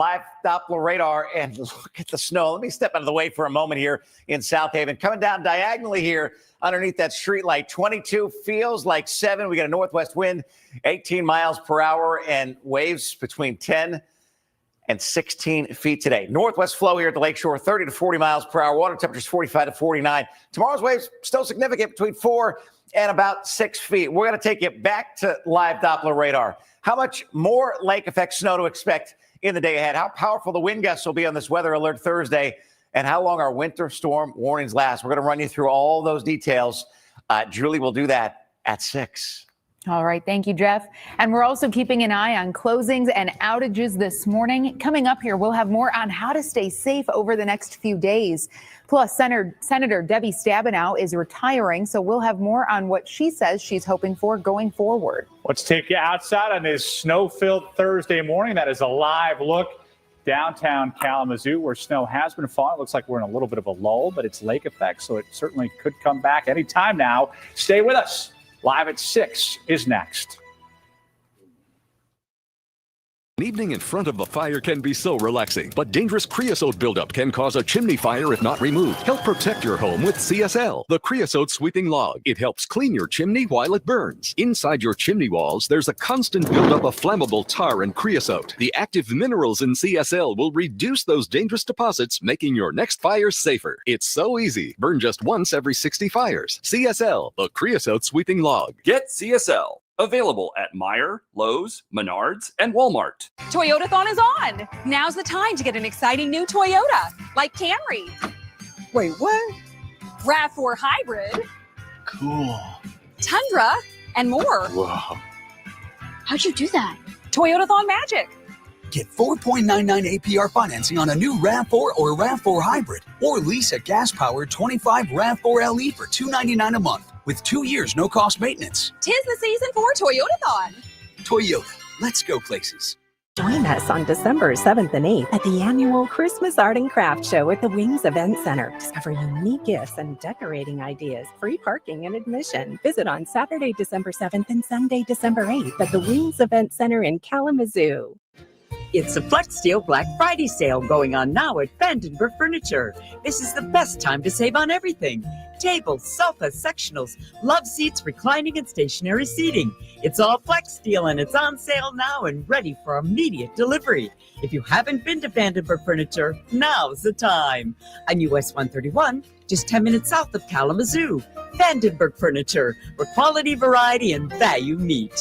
Live Doppler radar and look at the snow. Let me step out of the way for a moment here in South Haven. Coming down diagonally here underneath that street light. 22 feels like 7. We got a northwest wind, 18 miles per hour, and waves between 10 and 16 feet today. Northwest flow here at the lakeshore, 30 to 40 miles per hour. Water temperatures 45 to 49. Tomorrow's waves still significant, between 4 and about 6 feet. We're going to take you back to live Doppler radar. How much more lake effect snow to expect in the day ahead? How powerful the wind gusts will be on this weather alert Thursday, and how long our winter storm warnings last. We're going to run you through all those details. Julie will do that at 6. All right. Thank you, Jeff. And we're also keeping an eye on closings and outages this morning. Coming up here, we'll have more on how to stay safe over the next few days. Plus, Senator Debbie Stabenow is retiring, so we'll have more on what she says she's hoping for going forward. Let's take you outside on this snow-filled Thursday morning. That is a live look downtown Kalamazoo, where snow has been falling. It looks like we're in a little bit of a lull, but it's lake effect, so it certainly could come back anytime now. Stay with us. Live at 6 is next. An evening in front of the fire can be so relaxing, but dangerous creosote buildup can cause a chimney fire if not removed. Help protect your home with CSL, the creosote sweeping log. It helps clean your chimney while it burns. Inside your chimney walls, there's a constant buildup of flammable tar and creosote. The active minerals in CSL will reduce those dangerous deposits, making your next fire safer. It's so easy. Burn just once every 60 fires. CSL, the creosote sweeping log. Get CSL. Available at Meijer, Lowe's, Menards, and Walmart. Toyotathon is on. Now's the time to get an exciting new Toyota, like Camry. Wait, what? RAV4 Hybrid. Cool. Tundra, and more. Whoa. How'd you do that? Toyotathon magic. Get 4.99 APR financing on a new RAV4 or RAV4 Hybrid, or lease a gas-powered 25 RAV4 LE for $299 a month with 2 years no-cost maintenance. 'Tis the season for Toyotathon. Toyota, let's go places. Join us on December 7th and 8th at the annual Christmas Art and Craft Show at the Wings Event Center. Discover unique gifts and decorating ideas, free parking and admission. Visit on Saturday, December 7th and Sunday, December 8th at the Wings Event Center in Kalamazoo. It's a Flex Deal Black Friday sale going on now at Vandenberg Furniture. This is the best time to save on everything. Tables, sofas, sectionals, love seats, reclining and stationary seating. It's all Flex Deal and it's on sale now and ready for immediate delivery. If you haven't been to Vandenberg Furniture, now's the time. On US 131, just 10 minutes south of Kalamazoo. Vandenberg Furniture, where quality, variety, and value meet.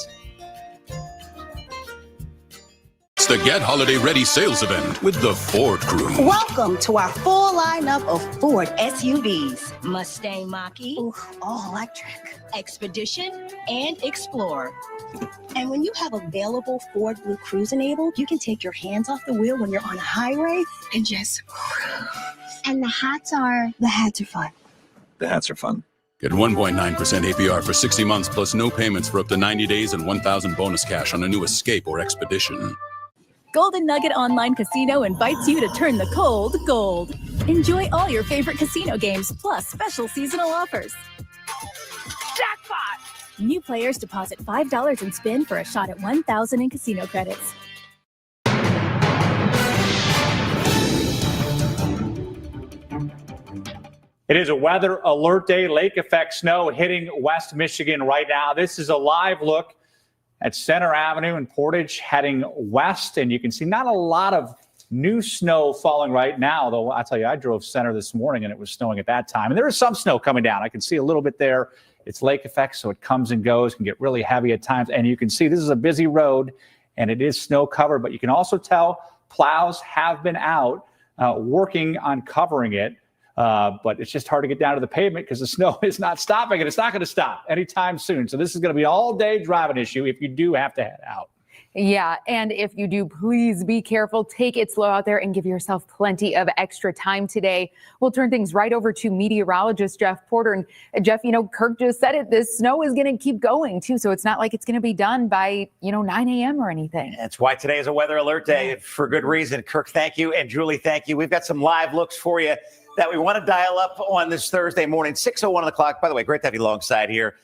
It's the Get Holiday Ready sales event with the Ford crew. Welcome to our full lineup of Ford SUVs. Mustang Mach-E, all electric, Expedition, and Explorer. And when you have available Ford Blue Cruise enabled, you can take your hands off the wheel when you're on a highway and just cruise. And the hats are fun. The hats are fun. Get 1.9% APR for 60 months plus no payments for up to 90 days and $1,000 bonus cash on a new Escape or Expedition. Golden Nugget Online Casino invites you to turn the cold gold. Enjoy all your favorite casino games, plus special seasonal offers. Jackpot! New players deposit $5 and spin for a shot at $1,000 in casino credits. It is a weather alert day. Lake effect snow hitting West Michigan right now. This is a live look at Center Avenue in Portage heading west. And you can see not a lot of new snow falling right now, though I'll tell you, I drove Center this morning and it was snowing at that time. And there is some snow coming down. I can see a little bit there. It's lake effect, so it comes and goes, can get really heavy at times. And you can see this is a busy road and it is snow covered, but you can also tell plows have been out working on covering it. But it's just hard to get down to the pavement because the snow is not stopping, and it's not going to stop anytime soon. So this is going to be an all-day driving issue if you do have to head out. Yeah, and if you do, please be careful. Take it slow out there and give yourself plenty of extra time today. We'll turn things right over to meteorologist Jeff Porter. And Jeff, Kirk just said it. This snow is going to keep going, too. So it's not like it's going to be done by, 9 a.m. or anything. That's why today is a weather alert day for good reason. Kirk, thank you. And Julie, thank you. We've got some live looks for you that we want to dial up on this Thursday morning, 6:01 on the clock. By the way, great to have you alongside here.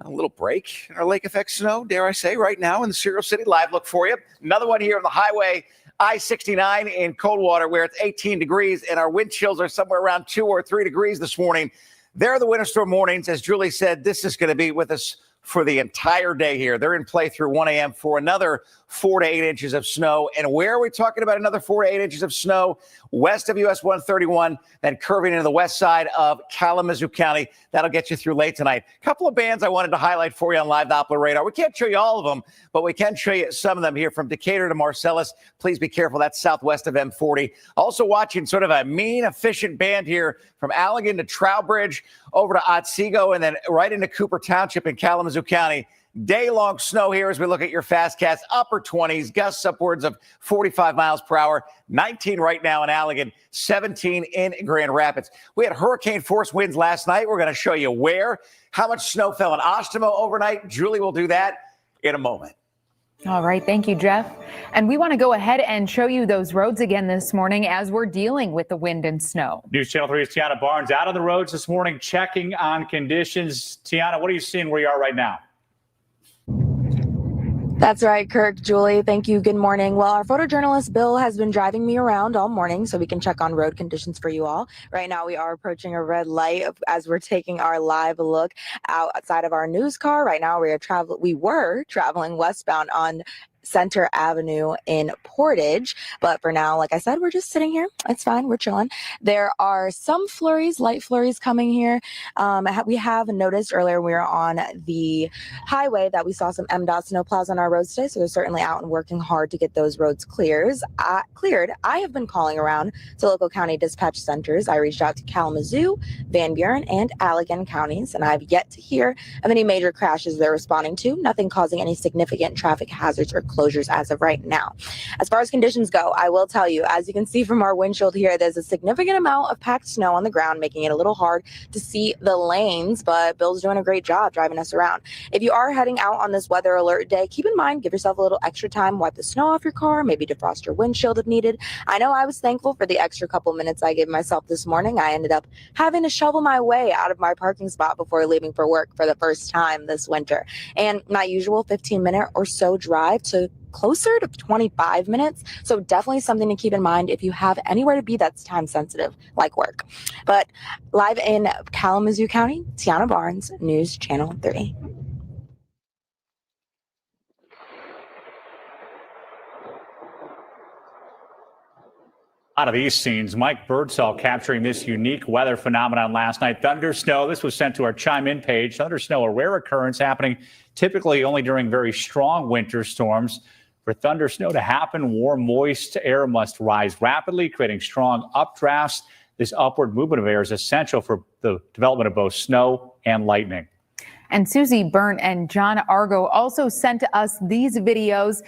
A little break in our lake effect snow, dare I say, right now in the Cereal City. Live look for you. Another one here on the highway I-69 in Coldwater, where it's 18 degrees, and our wind chills are somewhere around 2 or 3 degrees this morning. There are the winter storm warnings. As Julie said, this is going to be with us for the entire day here. They're in play through 1 a.m. for another 4 to 8 inches of snow. And where are we talking about another 4 to 8 inches of snow? West of US 131, then curving into the west side of Kalamazoo County. That'll get you through late tonight. A couple of bands I wanted to highlight for you on Live Doppler Radar. We can't show you all of them, but we can show you some of them here from Decatur to Marcellus. Please be careful. That's southwest of M40. Also watching sort of a mean, efficient band here from Allegan to Trowbridge over to Otsego and then right into Cooper Township in Kalamazoo County. Day-long snow here as we look at your fastcast, upper 20s, gusts upwards of 45 miles per hour, 19 right now in Allegan, 17 in Grand Rapids. We had hurricane-force winds last night. We're going to show you where, how much snow fell in Ostimo overnight. Julie will do that in a moment. All right. Thank you, Jeff. And we want to go ahead and show you those roads again this morning as we're dealing with the wind and snow. News Channel 3's Tiana Barnes out on the roads this morning, checking on conditions. Tiana, what are you seeing where you are right now? That's right, Kirk, Julie. Thank you. Good morning. Well, our photojournalist Bill has been driving me around all morning so we can check on road conditions for you all. Right now, we are approaching a red light as we're taking our live look outside of our news car. Right now, we were traveling westbound on Center Avenue in Portage, but for now, like I said, we're just sitting here. It's fine. We're chilling. There are some flurries, light flurries coming here. We have noticed earlier we were on the highway that we saw some MDOT snowplows on our roads today, so they're certainly out and working hard to get those roads cleared. I have been calling around to local county dispatch centers. I reached out to Kalamazoo, Van Buren, and Allegan counties, and I've yet to hear of any major crashes they're responding to. Nothing causing any significant traffic hazards or closures as of right now. As far as conditions go, I will tell you, as you can see from our windshield here, there's a significant amount of packed snow on the ground, making it a little hard to see the lanes, but Bill's doing a great job driving us around. If you are heading out on this weather alert day, keep in mind, give yourself a little extra time, wipe the snow off your car, maybe defrost your windshield if needed. I know I was thankful for the extra couple minutes I gave myself this morning. I ended up having to shovel my way out of my parking spot before leaving for work for the first time this winter. And my usual 15-minute or so drive to closer to 25 minutes. So definitely something to keep in mind if you have anywhere to be that's time sensitive, like work. But live in Kalamazoo County, Tiana Barnes, News Channel 3. Out of these scenes, Mike Birdsall capturing this unique weather phenomenon last night. Thunder snow. This was sent to our Chime In page. Thunder snow, a rare occurrence happening typically only during very strong winter storms. For thunder snow to happen, warm, moist air must rise rapidly, creating strong updrafts. This upward movement of air is essential for the development of both snow and lightning. And Susie Byrne and John Argo also sent us these videos.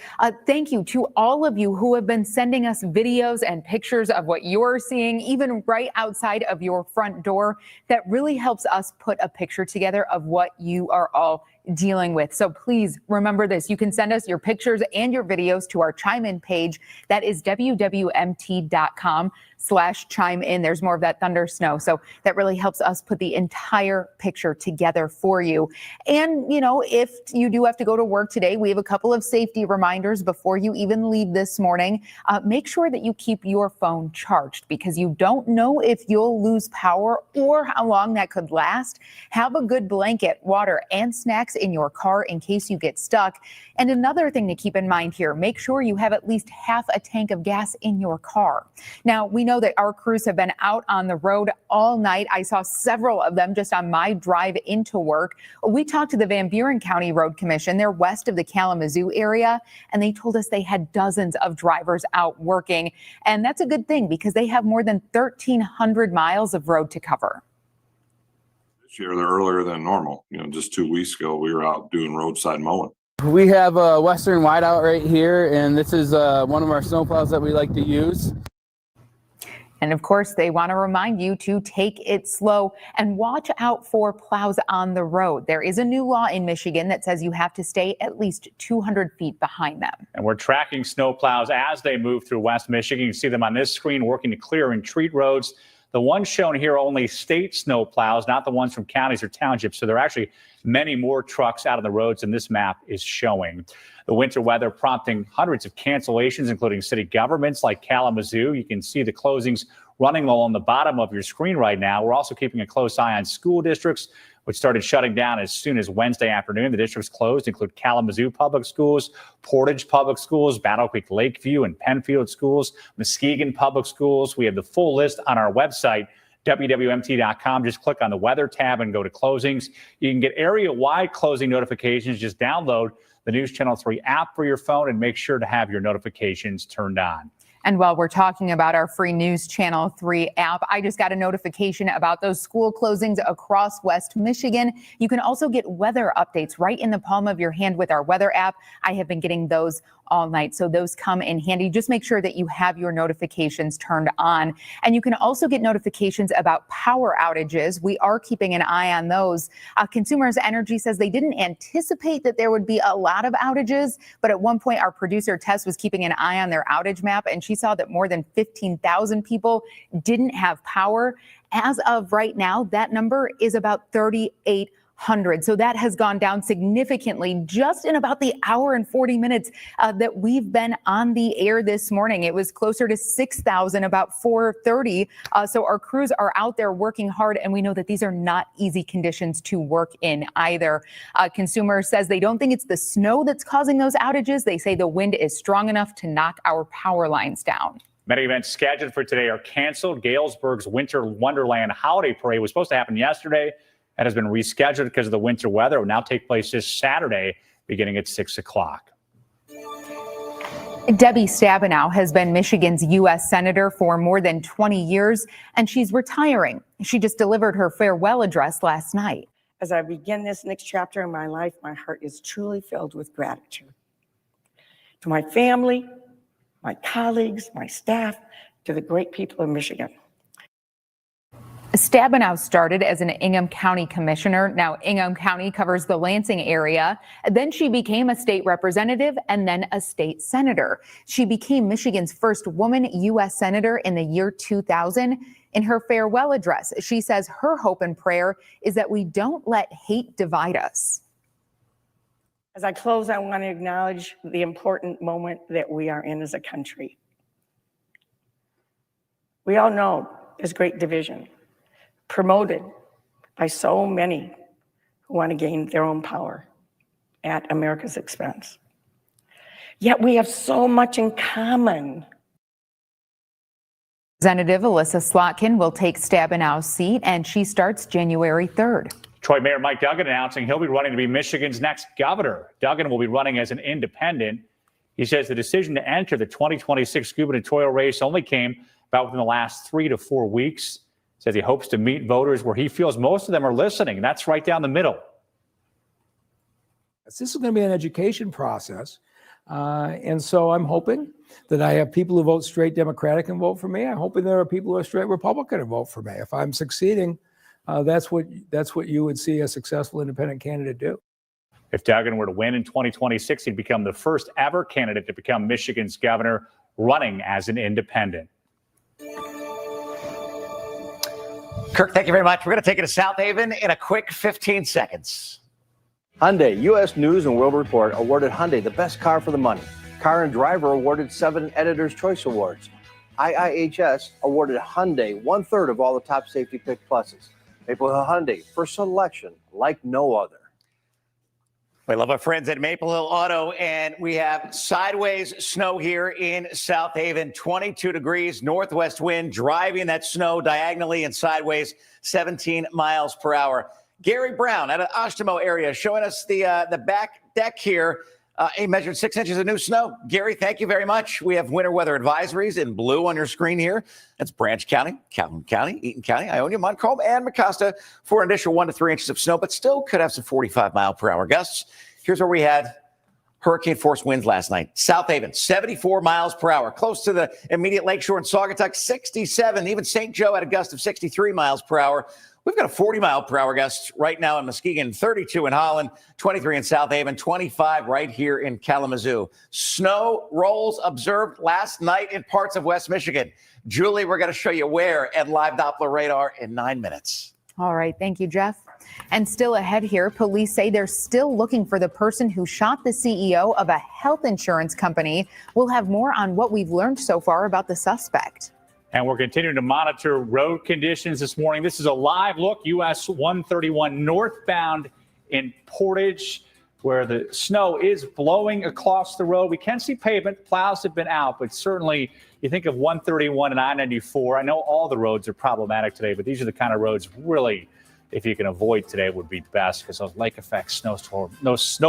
Thank you to all of you who have been sending us videos and pictures of what you're seeing, even right outside of your front door. That really helps us put a picture together of what you are all dealing with. So please remember this. You can send us your pictures and your videos to our Chime In page. That is WWMT.com/Chime In. There's more of that thunder snow. So that really helps us put the entire picture together for you. And, you know, if you do have to go to work today, we have a couple of safety reminders before you even leave this morning. Make sure that you keep your phone charged because you don't know if you'll lose power or how long that could last. Have a good blanket, water, and snacks in your car in case you get stuck. And another thing to keep in mind here, make sure you have at least half a tank of gas in your car. Now, we know that our crews have been out on the road all night. I saw several of them just on my drive into work. We talked to the Van Buren County Road Commission. They're west of the Kalamazoo area, and they told us they had dozens of drivers out working. And that's a good thing because they have more than 1,300 miles of road to cover. This year they're earlier than normal. You know, just 2 weeks ago we were out doing roadside mowing. We have a Western Whiteout right here, and this is one of our snowplows that we like to use. And of course, they want to remind you to take it slow and watch out for plows on the road. There is a new law in Michigan that says you have to stay at least 200 feet behind them. And we're tracking snowplows as they move through West Michigan. You see them on this screen working to clear and treat roads. The ones shown here are only state snow plows, not the ones from counties or townships. So there are actually many more trucks out on the roads than this map is showing. The winter weather prompting hundreds of cancellations, including city governments like Kalamazoo. You can see the closings running low on the bottom of your screen right now. We're also keeping a close eye on school districts, which started shutting down as soon as Wednesday afternoon. The districts closed include Kalamazoo Public Schools, Portage Public Schools, Battle Creek Lakeview and Penfield Schools, Muskegon Public Schools. We have the full list on our website, WWMT.com. Just click on the weather tab and go to closings. You can get area-wide closing notifications. Just download the News Channel 3 app for your phone and make sure to have your notifications turned on. And while we're talking about our free News Channel 3 app, I just got a notification about those school closings across West Michigan. You can also get weather updates right in the palm of your hand with our weather app. I have been getting those all night, so those come in handy. Just make sure that you have your notifications turned on. And you can also get notifications about power outages. We are keeping an eye on those. Consumers Energy says they didn't anticipate that there would be a lot of outages, but at one point our producer Tess was keeping an eye on their outage map, and she saw that more than 15,000 people didn't have power. As of right now, that number is about 3,800. So that has gone down significantly just in about the hour and 40 minutes that we've been on the air this morning. It was closer to 6,000 about 4:30. So our crews are out there working hard, and we know that these are not easy conditions to work in either. Consumer says they don't think it's the snow that's causing those outages. They say the wind is strong enough to knock our power lines down. Many events scheduled for today are canceled. Galesburg's Winter Wonderland Holiday Parade was supposed to happen yesterday. That has been rescheduled because of the winter weather. It will now take place this Saturday, beginning at 6 o'clock. Debbie Stabenow has been Michigan's U.S. Senator for more than 20 years, and she's retiring. She just delivered her farewell address last night. As I begin this next chapter in my life, my heart is truly filled with gratitude. To my family, my colleagues, my staff, to the great people of Michigan. Stabenow started as an Ingham County commissioner. Now Ingham County covers the Lansing area. Then she became a state representative and then a state senator. She became Michigan's first woman U.S. senator in the year 2000. In her farewell address, she says her hope and prayer is that we don't let hate divide us. As I close, I want to acknowledge the important moment that we are in as a country. We all know there's great division, promoted by so many who want to gain their own power at America's expense. Yet we have so much in common. Representative Alyssa Slotkin will take Stabenow's seat, and she starts January 3rd. Detroit Mayor Mike Duggan announcing he'll be running to be Michigan's next governor. Duggan will be running as an independent. He says the decision to enter the 2026 gubernatorial race only came about within the last 3 to 4 weeks. Says he hopes to meet voters where he feels most of them are listening. That's right down the middle. This is going to be an education process. And so I'm hoping that I have people who vote straight Democratic and vote for me. I'm hoping there are people who are straight Republican and vote for me. If I'm succeeding, that's what you would see a successful independent candidate do. If Duggan were to win in 2026, he'd become the first ever candidate to become Michigan's governor running as an independent. Kirk, thank you very much. We're going to take it to South Haven in a quick 15 seconds. Hyundai, U.S. News and World Report awarded Hyundai the best car for the money. Car and Driver awarded 7 Editor's Choice Awards. IIHS awarded Hyundai 1/3 of all the top safety pick pluses. Maple Hill Hyundai for selection like no other. We love our friends at Maple Hill Auto, and we have sideways snow here in South Haven, 22 degrees, northwest wind, driving that snow diagonally and sideways, 17 miles per hour. Gary Brown out of Oshtemo area showing us the back deck here. He measured 6 inches of new snow. Gary, thank you very much. We have winter weather advisories in blue on your screen here. That's Branch County, Calhoun County, Eaton County, Ionia, Montcalm, and Mecosta for an additional 1 to 3 inches of snow, but still could have some 45-mile-per-hour gusts. Here's where we had hurricane force winds last night. South Haven, 74 miles per hour, close to the immediate lakeshore in Saugatuck, 67. Even St. Joe had a gust of 63 miles per hour. We've got a 40-mile-per-hour gust right now in Muskegon, 32 in Holland, 23 in South Haven, 25 right here in Kalamazoo. Snow rolls observed last night in parts of West Michigan. Julie, we're going to show you where and live Doppler radar in 9 minutes. All right. Thank you, Jeff. And still ahead here, police say they're still looking for the person who shot the CEO of a health insurance company. We'll have more on what we've learned so far about the suspect. And we're continuing to monitor road conditions this morning. This is a live look, US 131 northbound in Portage, where the snow is blowing across the road. We can see pavement. Plows have been out, but certainly you think of 131 and I-94. I know all the roads are problematic today, but these are the kind of roads really, if you can avoid today, would be best, because those lake effect snow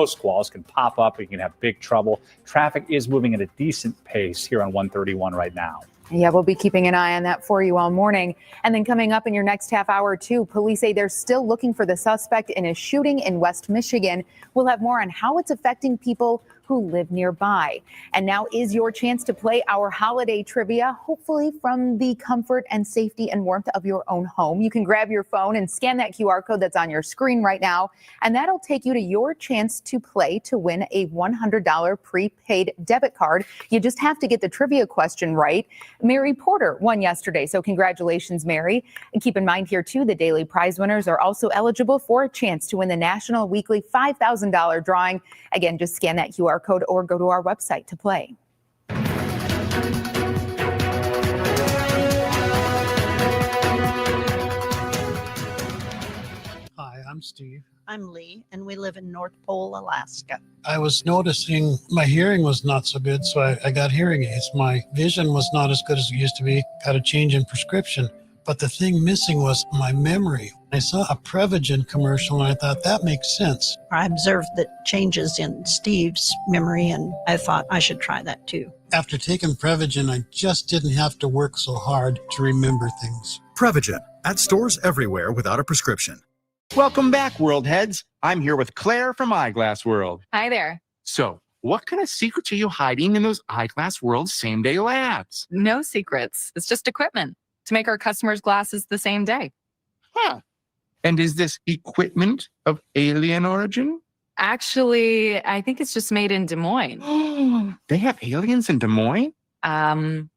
squalls can pop up. You can have big trouble. Traffic is moving at a decent pace here on 131 right now. Yeah, we'll be keeping an eye on that for you all morning. And then coming up in your next half hour, too, police say they're still looking for the suspect in a shooting in West Michigan. We'll have more on how it's affecting people who live nearby. And now is your chance to play our holiday trivia, hopefully from the comfort and safety and warmth of your own home. You can grab your phone and scan that QR code that's on your screen right now, and that'll take you to your chance to play to win a $100 prepaid debit card. You just have to get the trivia question right. Mary Porter won yesterday, so congratulations, Mary. And keep in mind here, too, the daily prize winners are also eligible for a chance to win the National Weekly $5,000 drawing. Again, just scan that QR code or go to our website to play. Hi, I'm Steve. I'm Lee, and we live in North Pole, Alaska. I was noticing my hearing was not so good, so I got hearing aids. My vision was not as good as it used to be. Got a change in prescription. But the thing missing was my memory. I saw a Prevagen commercial, and I thought that makes sense. I observed the changes in Steve's memory, and I thought I should try that too. After taking Prevagen, I just didn't have to work so hard to remember things. Prevagen, at stores everywhere without a prescription. Welcome back, World Heads. I'm here with Claire from Eyeglass World. Hi there. So, what kind of secrets are you hiding in those Eyeglass World same-day labs? No secrets. It's just equipment to make our customers' glasses the same day. Huh. And is this equipment of alien origin? Actually, I think it's just made in Des Moines. They have aliens in Des Moines?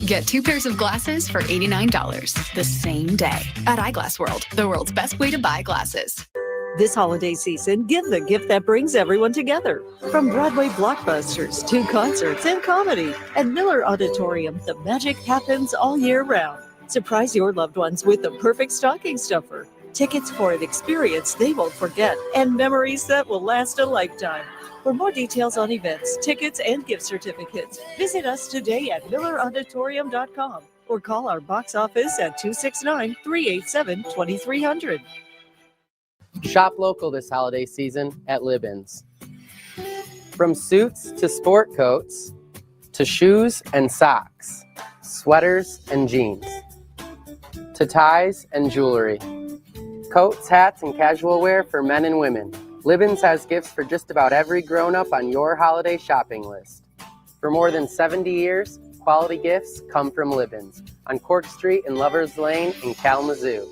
Get 2 pairs of glasses for $89 the same day at Eyeglass World, the world's best way to buy glasses. This holiday season, give the gift that brings everyone together. From Broadway blockbusters to concerts and comedy. At Miller Auditorium, the magic happens all year round. Surprise your loved ones with the perfect stocking stuffer. Tickets for an experience they won't forget and memories that will last a lifetime. For more details on events, tickets, and gift certificates, visit us today at millerauditorium.com or call our box office at 269-387-2300. Shop local this holiday season at Libbins. From suits to sport coats, to shoes and socks, sweaters and jeans, to ties and jewelry, coats, hats, and casual wear for men and women. Libbins has gifts for just about every grown-up on your holiday shopping list. For more than 70 years, quality gifts come from Libbins on Cork Street and Lovers Lane in Kalamazoo.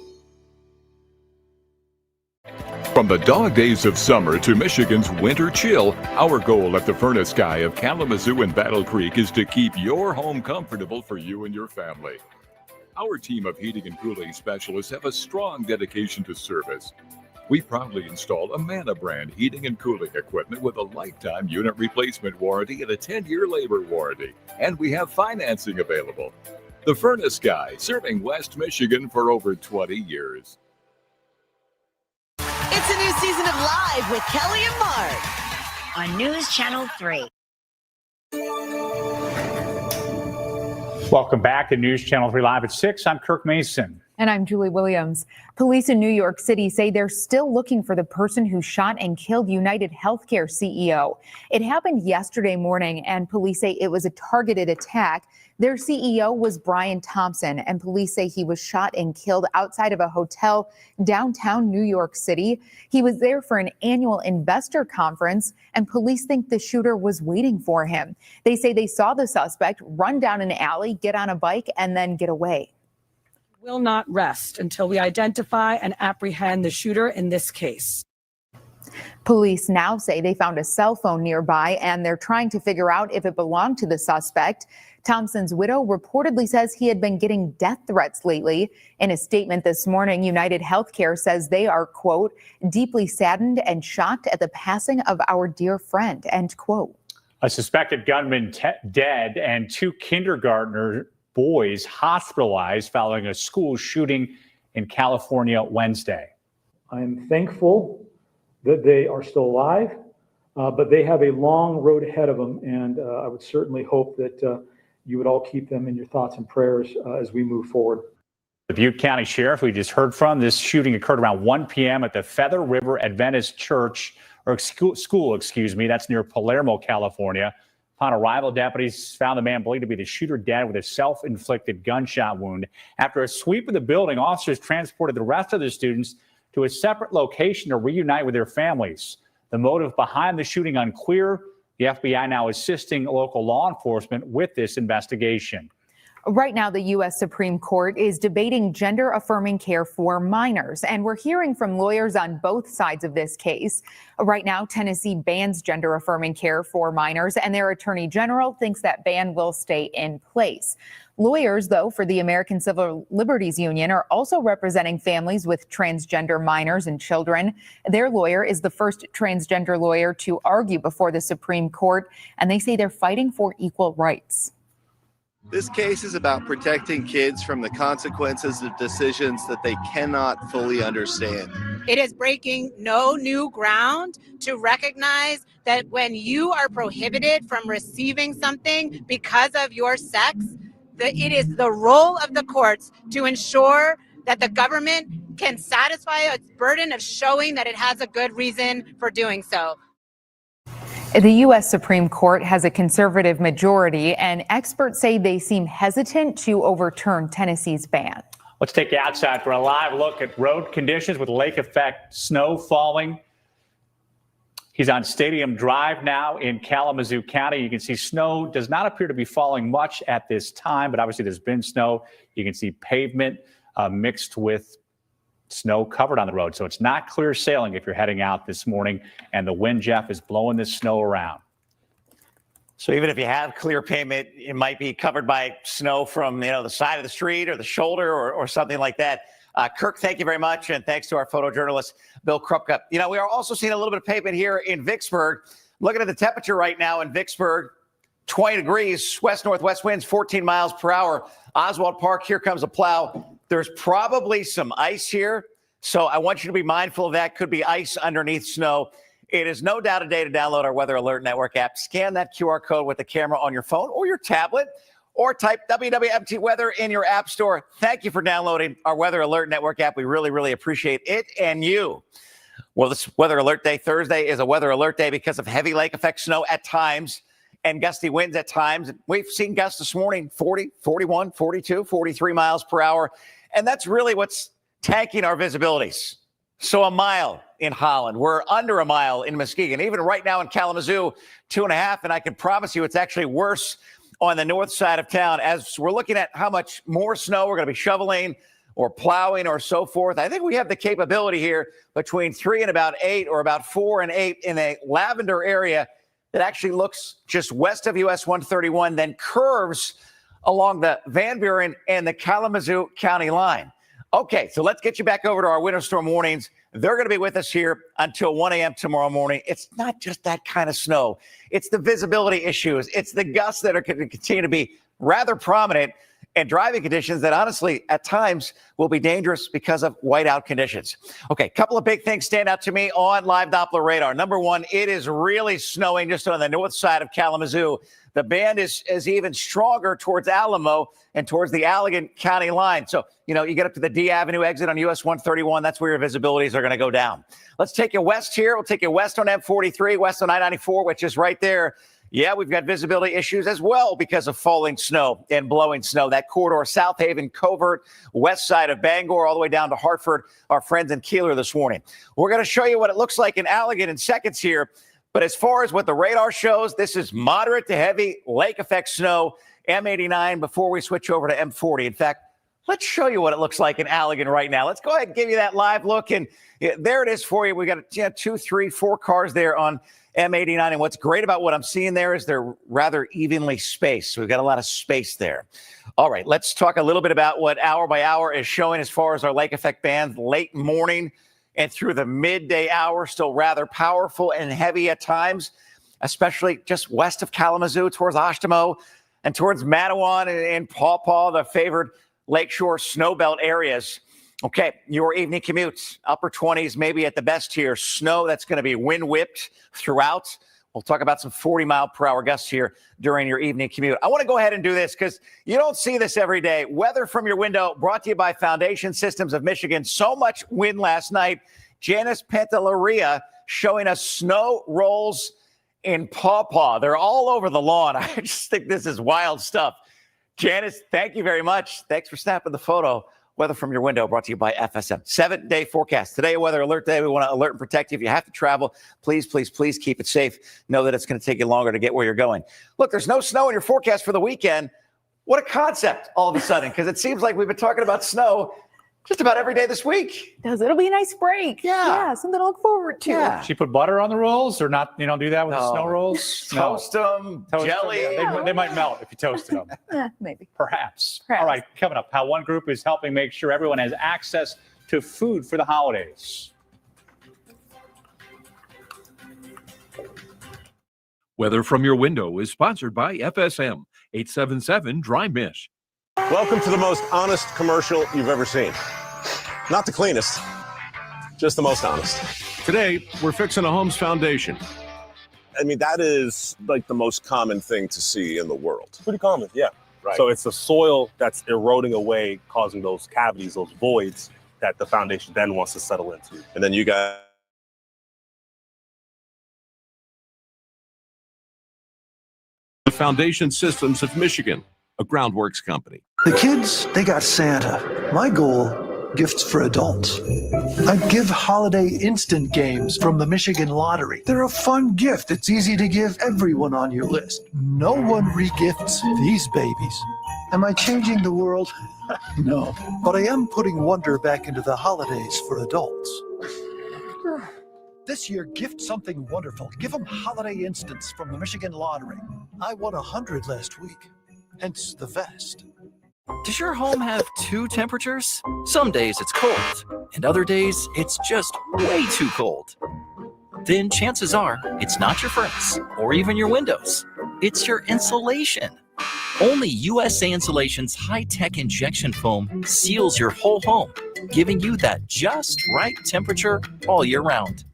From the dog days of summer to Michigan's winter chill, our goal at the Furnace Guy of Kalamazoo and Battle Creek is to keep your home comfortable for you and your family. Our team of heating and cooling specialists have a strong dedication to service. We proudly install Amana brand heating and cooling equipment with a lifetime unit replacement warranty and a 10-year labor warranty. And we have financing available. The Furnace Guy, serving West Michigan for over 20 years. It's a new season of Live with Kelly and Mark on News Channel 3. Welcome back to News Channel 3 Live at 6. I'm Kirk Mason. And I'm Julie Williams. Police in New York City say they're still looking for the person who shot and killed United Healthcare CEO. It happened yesterday morning, and police say it was a targeted attack. Their CEO was Brian Thompson, and police say he was shot and killed outside of a hotel downtown New York City. He was there for an annual investor conference, and police think the shooter was waiting for him. They say they saw the suspect run down an alley, get on a bike, and then get away. Will not rest until we identify and apprehend the shooter in this case. Police now say they found a cell phone nearby and they're trying to figure out if it belonged to the suspect. Thompson's widow reportedly says he had been getting death threats lately. In a statement this morning, United Healthcare says they are, quote, deeply saddened and shocked at the passing of our dear friend, end quote. A suspected gunman dead and 2 kindergartner boys hospitalized following a school shooting in California Wednesday. I'm thankful that they are still alive, but they have a long road ahead of them, and I would certainly hope that you would all keep them in your thoughts and prayers as we move forward. The Butte County Sheriff we just heard from, this shooting occurred around 1 p.m. at the Feather River Adventist Church, or school, excuse me. That's near Palermo, California. Upon arrival, deputies found the man believed to be the shooter dead with a self-inflicted gunshot wound. After a sweep of the building, officers transported the rest of the students to a separate location to reunite with their families. The motive behind the shooting unclear. The FBI now assisting local law enforcement with this investigation. Right now, the U.S. Supreme Court is debating gender-affirming care for minors, and we're hearing from lawyers on both sides of this case. Right now, Tennessee bans gender-affirming care for minors, and their attorney general thinks that ban will stay in place. Lawyers, though, for the American Civil Liberties Union are also representing families with transgender minors and children. Their lawyer is the first transgender lawyer to argue before the Supreme Court, and they say they're fighting for equal rights. This case is about protecting kids from the consequences of decisions that they cannot fully understand. It is breaking no new ground to recognize that when you are prohibited from receiving something because of your sex, it is the role of the courts to ensure that the government can satisfy its burden of showing that it has a good reason for doing so. The U.S. Supreme Court has a conservative majority, and experts say they seem hesitant to overturn Tennessee's ban. Let's take you outside for a live look at road conditions with lake effect snow falling. He's on Stadium Drive now in Kalamazoo County. You can see snow does not appear to be falling much at this time, but obviously there's been snow. You can see pavement mixed with snow covered on the road. So it's not clear sailing if you're heading out this morning, and the wind, Jeff, is blowing this snow around. So even if you have clear pavement, it might be covered by snow from, the side of the street or the shoulder or something like that. Kirk, thank you very much. And thanks to our photojournalist, Bill Krupka. We are also seeing a little bit of pavement here in Vicksburg. Looking at the temperature right now in Vicksburg, 20 degrees, west-northwest winds, 14 miles per hour. Oswald Park, here comes a plow. There's probably some ice here, so I want you to be mindful of that. Could be ice underneath snow. It is no doubt a day to download our Weather Alert Network app. Scan that QR code with the camera on your phone or your tablet, or type WWMT Weather in your app store. Thank you for downloading our Weather Alert Network app. We really, really appreciate it and you. Well, this Weather Alert Day Thursday is a Weather Alert Day because of heavy lake effect snow at times and gusty winds at times. We've seen gusts this morning, 40, 41, 42, 43 miles per hour. And that's really what's tanking our visibilities. So a mile in Holland. We're under a mile in Muskegon. Even right now in Kalamazoo, 2.5. And I can promise you it's actually worse on the north side of town as we're looking at how much more snow we're going to be shoveling or plowing or so forth. I think we have the capability here between 3 and about 8 or about 4 and 8 in a lavender area that actually looks just west of US 131, then curves along the Van Buren and the Kalamazoo County line. Okay, so let's get you back over to our winter storm warnings. They're going to be with us here until 1 a.m. tomorrow morning. It's not just that kind of snow. It's the visibility issues. It's the gusts that are going to continue to be rather prominent and driving conditions that honestly at times will be dangerous because of whiteout conditions. Okay, a couple of big things stand out to me on live Doppler radar. Number one, it is really snowing just on the north side of Kalamazoo. The band is even stronger towards Alamo and towards the Allegan County line. So, you get up to the D Avenue exit on US 131. That's where your visibilities are going to go down. Let's take you west here. We'll take you west on M43, west on I-94, which is right there. Yeah, we've got visibility issues as well because of falling snow and blowing snow. That corridor, South Haven, Covert, west side of Bangor, all the way down to Hartford, our friends in Keeler this morning. We're going to show you what it looks like in Allegan in seconds here. But as far as what the radar shows, this is moderate to heavy lake effect snow, M89, before we switch over to M40. In fact, Let's show you what it looks like in Allegan right now. Let's go ahead and give you that live look. And there it is for you. We got 2, 3, 4 cars there on M89. And what's great about what I'm seeing there is they're rather evenly spaced. So we've got a lot of space there. All right, let's talk a little bit about what hour by hour is showing as far as our lake effect bands. Late morning and through the midday hour, still rather powerful and heavy at times, especially just west of Kalamazoo towards Oshtemo and towards Matawan and Paw Paw, the favored lakeshore snowbelt areas. Okay, your evening commute, upper 20s, maybe at the best here. Snow that's going to be wind whipped throughout. We'll talk about some 40-mile-per-hour gusts here during your evening commute. I want to go ahead and do this because you don't see this every day. Weather from your window brought to you by Foundation Systems of Michigan. So much wind last night. Janice Pantelleria showing us snow rolls in Paw Paw. They're all over the lawn. I just think this is wild stuff. Janice, thank you very much. Thanks for snapping the photo. Weather from your window brought to you by FSM. 7-day forecast. Today, a weather alert day. We want to alert and protect you. If you have to travel, please, please, please keep it safe. Know that it's going to take you longer to get where you're going. Look, there's no snow in your forecast for the weekend. What a concept all of a sudden, because it seems like we've been talking about snow just about every day this week. It'll be a nice break. Yeah, something to look forward to. Yeah. She put butter on the rolls or not? You don't do that with the snow rolls? Toast them, jelly. Yeah, they might melt if you toasted them. Maybe. Perhaps. All right, coming up, how one group is helping make sure everyone has access to food for the holidays. Weather from your window is sponsored by FSM 877 Dry Mish. Welcome to the most honest commercial you've ever seen. Not the cleanest, just the most honest. Today, we're fixing a home's foundation. I mean, that is like the most common thing to see in the world. Pretty common, yeah. Right. So it's the soil that's eroding away, causing those cavities, those voids that the foundation then wants to settle into. And then you got Foundation Systems of Michigan, a Groundworks company. The kids, they got Santa. My goal, gifts for adults. I'd give holiday instant games from the Michigan Lottery. They're a fun gift. It's easy to give everyone on your list. No one regifts these babies. Am I changing the world? No. But I am putting wonder back into the holidays for adults. This year, gift something wonderful. Give them holiday instants from the Michigan Lottery. I won 100 last week, hence the vest. Does your home have 2 temperatures? Some days it's cold, and other days it's just way too cold. Then chances are it's not your furnace or even your windows. It's your insulation. Only USA Insulation's high-tech injection foam seals your whole home, giving you that just right temperature all year round.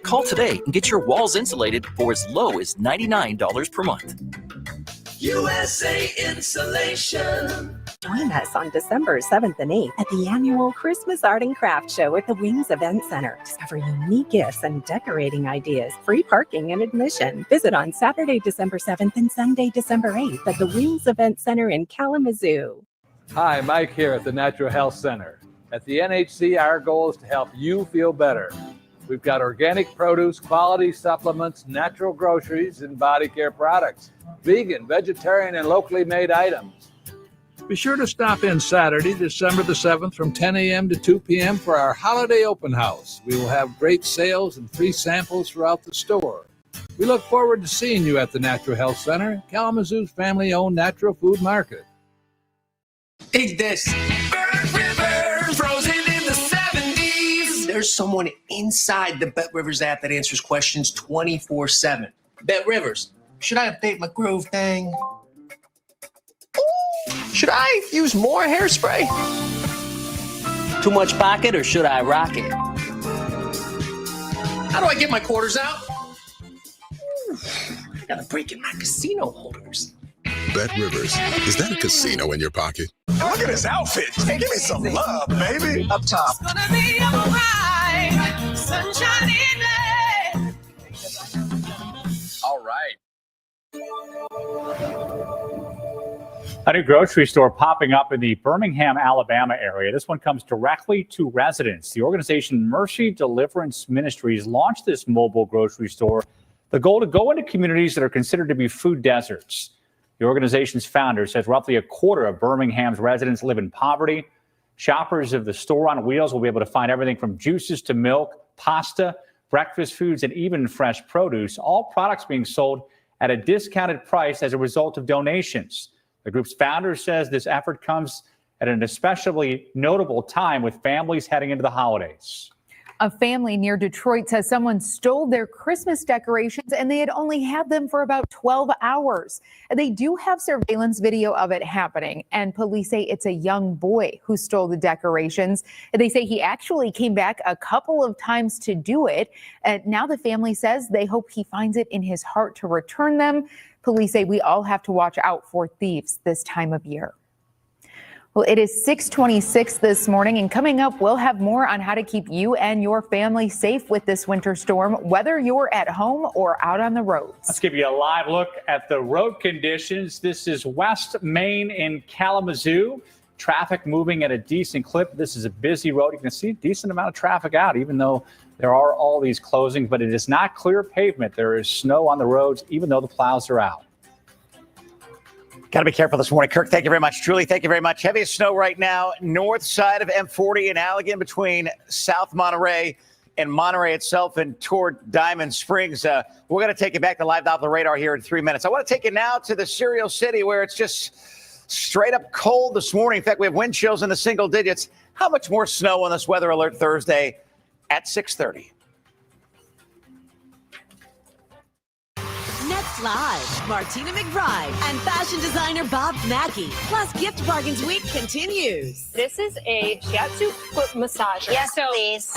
Call today and get your walls insulated for as low as $99 per month. USA Insulation. Join us on December 7th and 8th at the annual Christmas Art and Craft Show at the Wings Event Center. Discover unique gifts and decorating ideas. Free parking and admission. Visit on Saturday, December 7th and Sunday, December 8th at the Wings Event Center in Kalamazoo. Hi, Mike here at the Natural Health Center. At the NHC, our goal is to help you feel better. We've got organic produce, quality supplements, natural groceries, and body care products, vegan, vegetarian, and locally made items. Be sure to stop in Saturday, December the 7th from 10 a.m. to 2 p.m. for our holiday open house. We will have great sales and free samples throughout the store. We look forward to seeing you at the Natural Health Center, Kalamazoo's family-owned natural food market. Take this. Bird River, frozen in the 70s. There's someone inside the Bet Rivers app that answers questions 24/7. Bet Rivers, should I update my groove thing? Ooh, should I use more hairspray? Too much pocket or should I rock it? How do I get my quarters out? Ooh, I gotta break in my casino holders. Bet Rivers, is that a casino in your pocket? Look at this outfit. Hey, give me some love, baby. Up top. It's gonna be alright. Sunshine in All right. A new grocery store popping up in the Birmingham, Alabama area. This one comes directly to residents. The organization Mercy Deliverance Ministries launched this mobile grocery store. The goal to go into communities that are considered to be food deserts. The organization's founder says roughly a quarter of Birmingham's residents live in poverty. Shoppers of the store on wheels will be able to find everything from juices to milk, pasta, breakfast foods, and even fresh produce, all products being sold at a discounted price as a result of donations. The group's founder says this effort comes at an especially notable time with families heading into the holidays. A family near Detroit says someone stole their Christmas decorations and they had only had them for about 12 hours. They do have surveillance video of it happening, and police say it's a young boy who stole the decorations. They say he actually came back a couple of times to do it. Now the family says they hope he finds it in his heart to return them. Police say we all have to watch out for thieves this time of year. Well, it is 6:26 this morning, and coming up, we'll have more on how to keep you and your family safe with this winter storm, whether you're at home or out on the roads. Let's give you a live look at the road conditions. This is West Main in Kalamazoo. Traffic moving at a decent clip. This is a busy road. You can see a decent amount of traffic out, even though there are all these closings, but it is not clear pavement. There is snow on the roads, even though the plows are out. Got to be careful this morning. Kirk, thank you very much. Julie, thank you very much. Heaviest snow right now, north side of M40 in Allegan between South Monterey and Monterey itself and toward Diamond Springs. We're going to take you back to Live Off the Radar here in 3 minutes. I want to take you now to the Cereal City where it's just straight up cold this morning. In fact, we have wind chills in the single digits. How much more snow on this weather alert Thursday at 6:30? Next live, Martina McBride and fashion designer Bob Mackey. Plus, Gift Bargains Week continues. This is a shiatsu foot massager. Yes, please.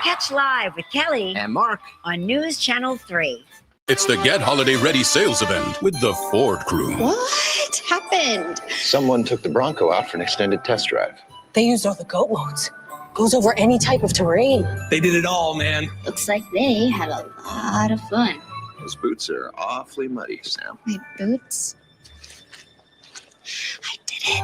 Catch Live with Kelly And Mark on News Channel 3. It's the Get Holiday Ready sales event with the Ford crew. What happened? Someone took the Bronco out for an extended test drive. They used all the goat modes. Goes over any type of terrain. They did it all, man. Looks like they had a lot of fun. Those boots are awfully muddy, Sam. My boots? I did it.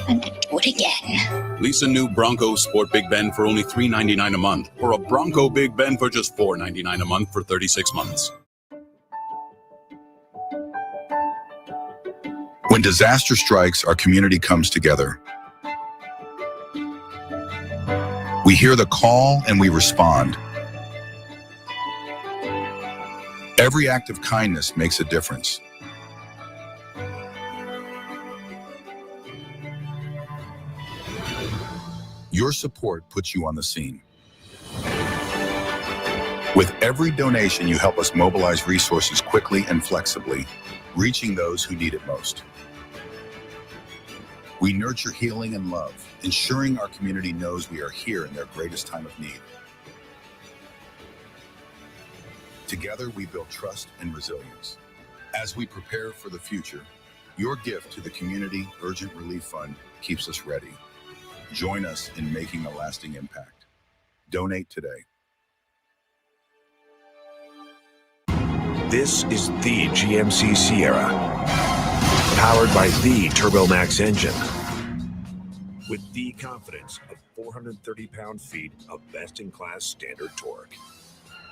And I do it again. Lease a new Bronco Sport Big Ben for only $399 a month, or a Bronco Big Ben for just $499 a month for 36 months. When disaster strikes, our community comes together. We hear the call and we respond. Every act of kindness makes a difference. Your support puts you on the scene. With every donation, you help us mobilize resources quickly and flexibly, reaching those who need it most. We nurture healing and love, ensuring our community knows we are here in their greatest time of need. Together, we build trust and resilience. As we prepare for the future, your gift to the Community Urgent Relief Fund keeps us ready. Join us in making a lasting impact. Donate today. This is the GMC Sierra, powered by the TurboMax engine, with the confidence of 430 pound-feet of best-in-class standard torque.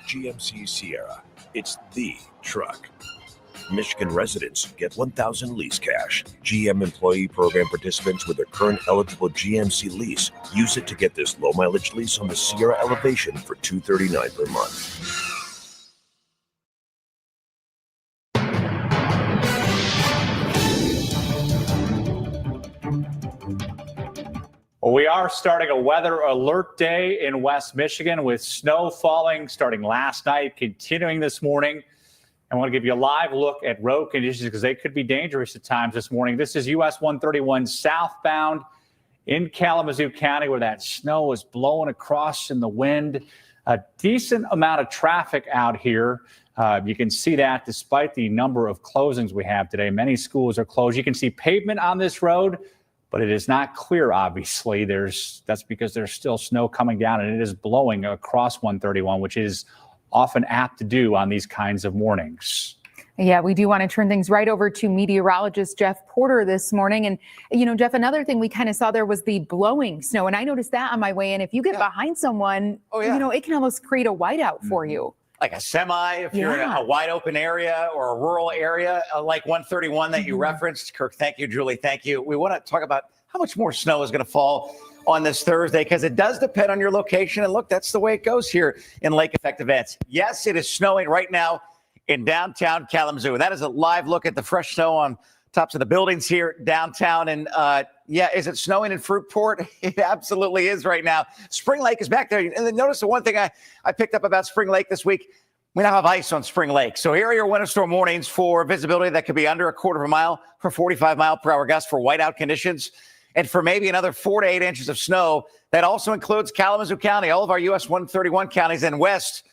GMC Sierra, it's the truck. Michigan residents get $1,000 lease cash. GM employee program participants with a current eligible GMC lease use it to get this low mileage lease on the Sierra Elevation for $239 per month. Well, we are starting a weather alert day in West Michigan with snow falling starting last night, continuing this morning. I want to give you a live look at road conditions because they could be dangerous at times this morning. This is US 131 southbound in Kalamazoo County where that snow is blowing across in the wind. A decent amount of traffic out here. You can see that despite the number of closings we have today. Many schools are closed. You can see pavement on this road, but it is not clear, obviously. That's because there's still snow coming down, and it is blowing across 131, which is often apt to do on these kinds of mornings. Yeah, we do want to turn things right over to meteorologist Jeff Porter this morning. And, you know, Jeff, another thing we kind of saw there was the blowing snow. And I noticed that on my way in. If you get behind someone, you know, it can almost create a whiteout for you. Like a semi, if you're in a wide open area or a rural area like 131 that you referenced. Kirk, thank you. Julie, thank you. We want to talk about how much more snow is going to fall on this Thursday, because it does depend on your location. And look, that's the way it goes here in lake effect events. Yes, it is snowing right now in downtown Kalamazoo. That is a live look at the fresh snow on tops of the buildings here downtown. And yeah, is it snowing in Fruitport? It absolutely is right now. Spring Lake is back there. And then notice the one thing I picked up about Spring Lake this week. We now have ice on Spring Lake. So here are your winter storm warnings for visibility that could be under a quarter of a mile for 45-mile-per-hour gusts for whiteout conditions, and for maybe another 4 to 8 inches of snow. That also includes Kalamazoo County, all of our US 131 counties, and west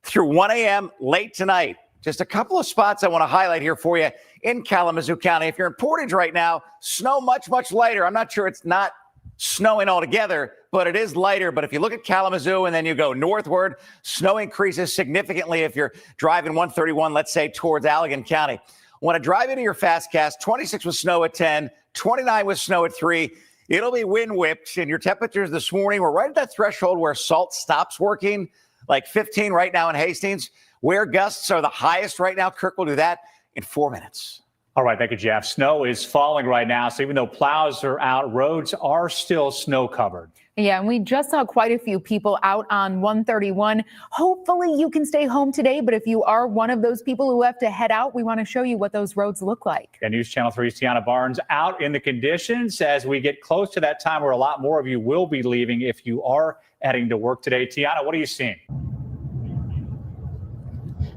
through 1 a.m. late tonight. Just a couple of spots I want to highlight here for you in Kalamazoo County. If you're in Portage right now, snow much, much lighter. I'm not sure it's not snowing altogether, but it is lighter. But if you look at Kalamazoo and then you go northward, snow increases significantly if you're driving 131, let's say, towards Allegan County. Want to drive into your fastcast, 26 with snow at 10, 29 with snow at 3. It'll be wind whipped, and your temperatures this morning, we're right at that threshold where salt stops working, like 15 right now in Hastings. Where gusts are the highest right now, Kirk will do that in 4 minutes. All right, thank you, Jeff. Snow is falling right now, so even though plows are out, roads are still snow covered. Yeah, and we just saw quite a few people out on 131. Hopefully you can stay home today, but if you are one of those people who have to head out, we want to show you what those roads look like. And News Channel 3's Tiana Barnes out in the conditions as we get close to that time where a lot more of you will be leaving if you are heading to work today. Tiana, what are you seeing?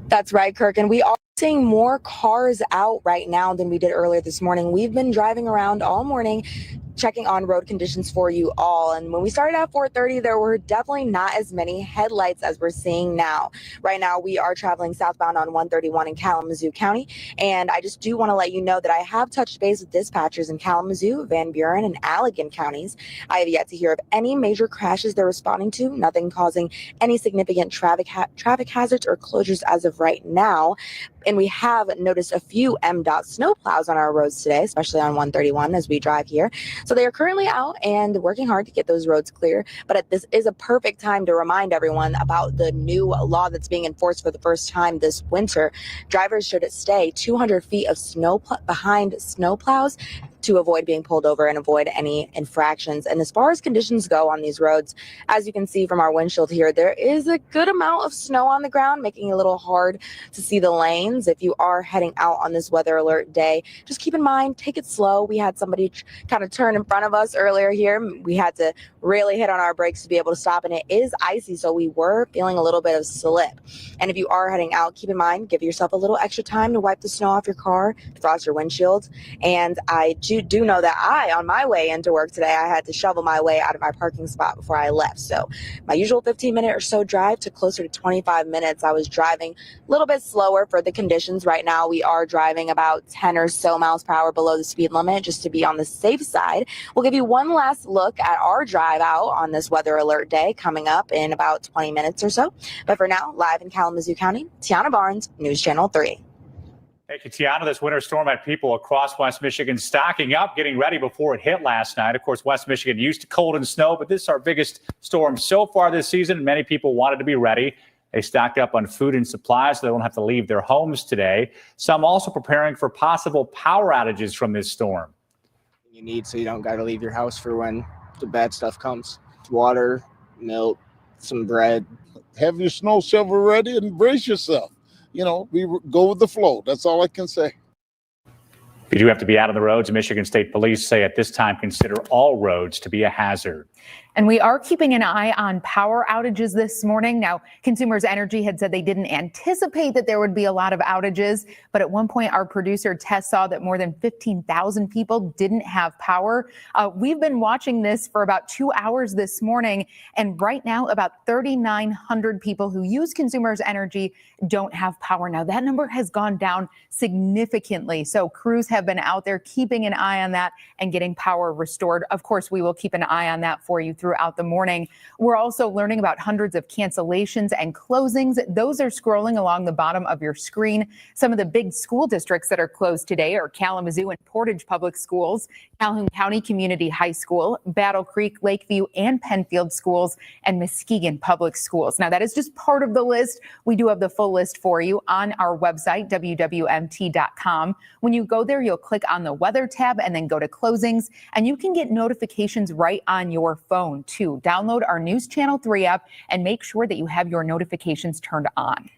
That's right, Kirk. And we are seeing more cars out right now than we did earlier this morning. We've been driving around all morning, checking on road conditions for you all. And when we started at 4:30, there were definitely not as many headlights as we're seeing now. Right now, we are traveling southbound on 131 in Kalamazoo County. And I just do want to let you know that I have touched base with dispatchers in Kalamazoo, Van Buren, and Allegan counties. I have yet to hear of any major crashes they're responding to, nothing causing any significant traffic hazards or closures as of right now. And we have noticed a few MDOT snowplows on our roads today, especially on 131 as we drive here. So they are currently out and working hard to get those roads clear. But this is a perfect time to remind everyone about the new law that's being enforced for the first time this winter. Drivers should stay 200 feet of behind snowplows to avoid being pulled over and avoid any infractions. And as far as conditions go on these roads, as you can see from our windshield here, there is a good amount of snow on the ground, making it a little hard to see the lanes. If you are heading out on this weather alert day, just keep in mind, take it slow. We had somebody kind of turn in front of us earlier here. We had to really hit on our brakes to be able to stop, and it is icy, so we were feeling a little bit of slip. And if you are heading out, keep in mind, give yourself a little extra time to wipe the snow off your car, frost your windshield. And I do know that on my way into work today, I had to shovel my way out of my parking spot before I left. So my usual 15-minute or so drive took closer to 25 minutes. I was driving a little bit slower for the conditions. Right now, we are driving about 10 or so miles per hour below the speed limit just to be on the safe side. We'll give you one last look at our drive out on this weather alert day coming up in about 20 minutes or so. But for now, live in Kalamazoo County, Tiana Barnes, News Channel 3. Thank you, Tiana. This winter storm had people across West Michigan stocking up, getting ready before it hit last night. Of course, West Michigan used to cold and snow, but this is our biggest storm so far this season, and many people wanted to be ready. They stocked up on food and supplies so they won't have to leave their homes today. Some also preparing for possible power outages from this storm. You need so you don't got to leave your house for when the bad stuff comes. Water, milk, some bread. Have your snow shovel ready and brace yourself. You know, we go with the flow. That's all I can say. If you do have to be out on the roads, Michigan State Police say at this time consider all roads to be a hazard. And we are keeping an eye on power outages this morning. Now, Consumers Energy had said they didn't anticipate that there would be a lot of outages, but at one point our producer Tess saw that more than 15,000 people didn't have power. We've been watching this for about 2 hours this morning, and right now about 3,900 people who use Consumers Energy don't have power. Now, that number has gone down significantly, so crews have been out there keeping an eye on that and getting power restored. Of course, we will keep an eye on that for you throughout the morning. We're also learning about hundreds of cancellations and closings. Those are scrolling along the bottom of your screen. Some of the big school districts that are closed today are Kalamazoo and Portage Public Schools, Calhoun County Community High School, Battle Creek, Lakeview, and Penfield Schools, and Muskegon Public Schools. Now, that is just part of the list. We do have the full list for you on our website, WWMT.com. When you go there, you'll click on the weather tab and then go to closings, and you can get notifications right on your phone too. Download our News Channel 3 app and make sure that you have your notifications turned on.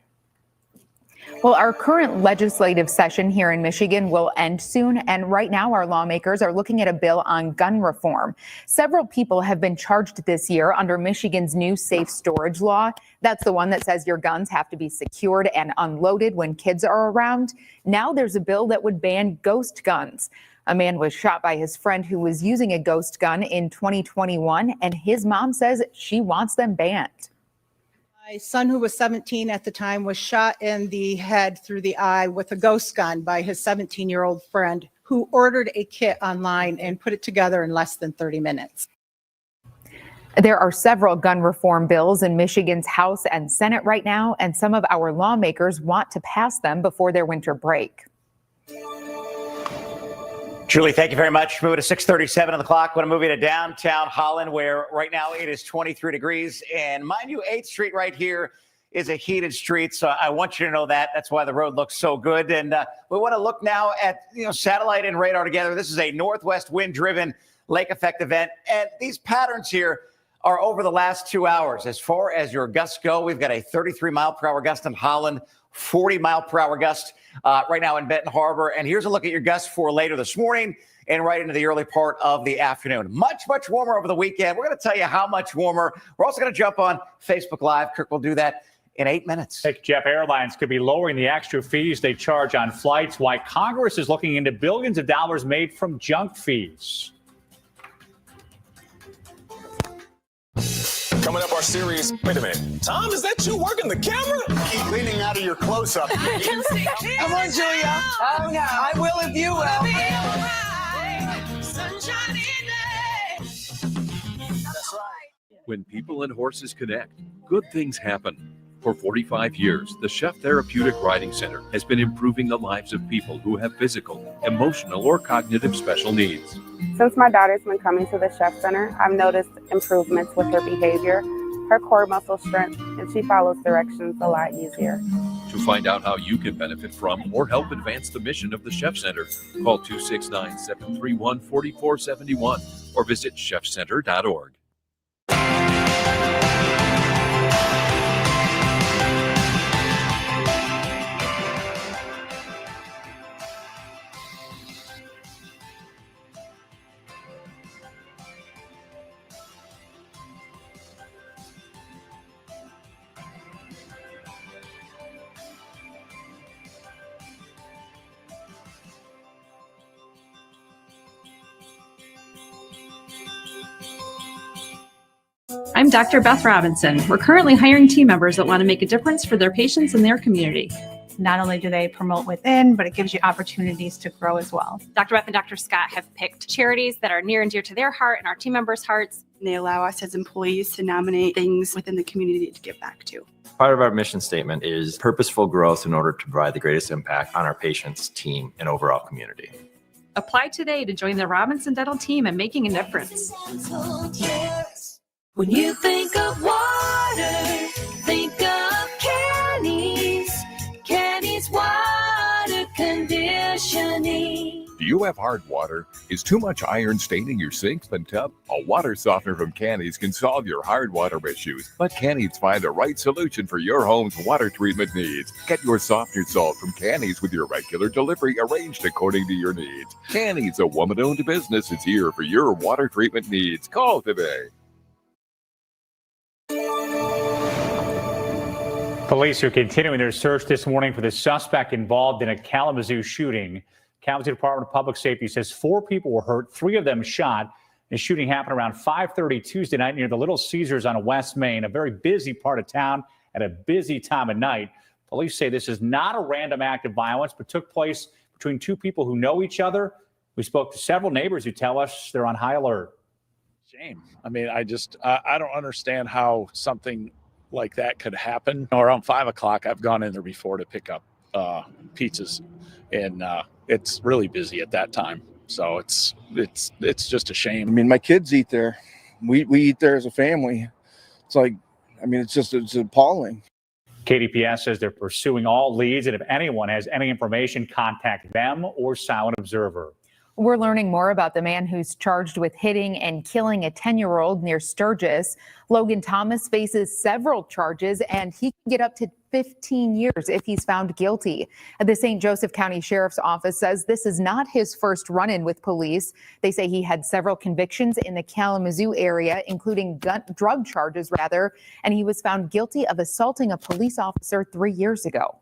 Well, our current legislative session here in Michigan will end soon, and right now our lawmakers are looking at a bill on gun reform. Several people have been charged this year under Michigan's new safe storage law. That's the one that says your guns have to be secured and unloaded when kids are around. Now there's a bill that would ban ghost guns. A man was shot by his friend who was using a ghost gun in 2021, and his mom says she wants them banned. My son, who was 17 at the time, was shot in the head through the eye with a ghost gun by his 17-year-old friend, who ordered a kit online and put it together in less than 30 minutes. There are several gun reform bills in Michigan's House and Senate right now, and some of our lawmakers want to pass them before their winter break. Julie, thank you very much. Moving to 6:37 on the clock. I want to move you to downtown Holland, where right now it is 23 degrees. And mind you, 8th Street right here is a heated street. So I want you to know that. That's why the road looks so good. And we want to look now at, satellite and radar together. This is a northwest wind-driven lake effect event. And these patterns here are over the last 2 hours. As far as your gusts go, we've got a 33-mile-per-hour gust in Holland, 40-mile-per-hour gust right now in Benton Harbor. And here's a look at your gusts for later this morning and right into the early part of the afternoon. Much, much warmer over the weekend. We're going to tell you how much warmer. We're also going to jump on Facebook Live. Kirk will do that in 8 minutes. Jet Airlines could be lowering the extra fees they charge on flights, why Congress is looking into billions of dollars made from junk fees. Coming up, our series. Wait a minute. Tom, is that you working the camera? Keep leaning out of your close-up. Come on, Julia. Oh, no. I will if you will. That's right. When people and horses connect, good things happen. For 45 years, the Chef Therapeutic Riding Center has been improving the lives of people who have physical, emotional, or cognitive special needs. Since my daughter's been coming to the Chef Center, I've noticed improvements with her behavior, her core muscle strength, and she follows directions a lot easier. To find out how you can benefit from or help advance the mission of the Chef Center, call 269-731-4471 or visit chefcenter.org. I'm Dr. Beth Robinson. We're currently hiring team members that want to make a difference for their patients and their community. Not only do they promote within, but it gives you opportunities to grow as well. Dr. Beth and Dr. Scott have picked charities that are near and dear to their heart and our team members' hearts. They allow us as employees to nominate things within the community to give back to. Part of our mission statement is purposeful growth in order to provide the greatest impact on our patients, team, and overall community. Apply today to join the Robinson Dental team and making a difference. When you think of water, think of Kenny's. Kenny's water conditioning. Do you have hard water? Is too much iron staining your sinks and tub? A water softener from Canny's can solve your hard water issues. Let Canny's find the right solution for your home's water treatment needs. Get your softener salt from Canny's with your regular delivery arranged according to your needs. Canny's, a woman-owned business, is here for your water treatment needs. Call today. Police are continuing their search this morning for the suspect involved in a Kalamazoo shooting. Kalamazoo Department of Public Safety says 4 people were hurt, 3 of them shot. The shooting happened around 5:30 Tuesday night near the Little Caesars on West Main, a very busy part of town at a busy time of night. Police say this is not a random act of violence, but took place between 2 people who know each other. We spoke to several neighbors who tell us they're on high alert. Shame. I mean, I don't understand how something like that could happen. Around 5 o'clock, I've gone in there before to pick up pizzas, and it's really busy at that time. So it's just a shame. I mean, my kids eat there. We eat there as a family. It's like, I mean, it's appalling. KDPS says they're pursuing all leads, and if anyone has any information, contact them or Silent Observer. We're learning more about the man who's charged with hitting and killing a 10-year-old near Sturgis. Logan Thomas faces several charges, and he can get up to 15 years if he's found guilty. The St. Joseph County Sheriff's Office says this is not his first run-in with police. They say he had several convictions in the Kalamazoo area, including drug charges, and he was found guilty of assaulting a police officer 3 years ago.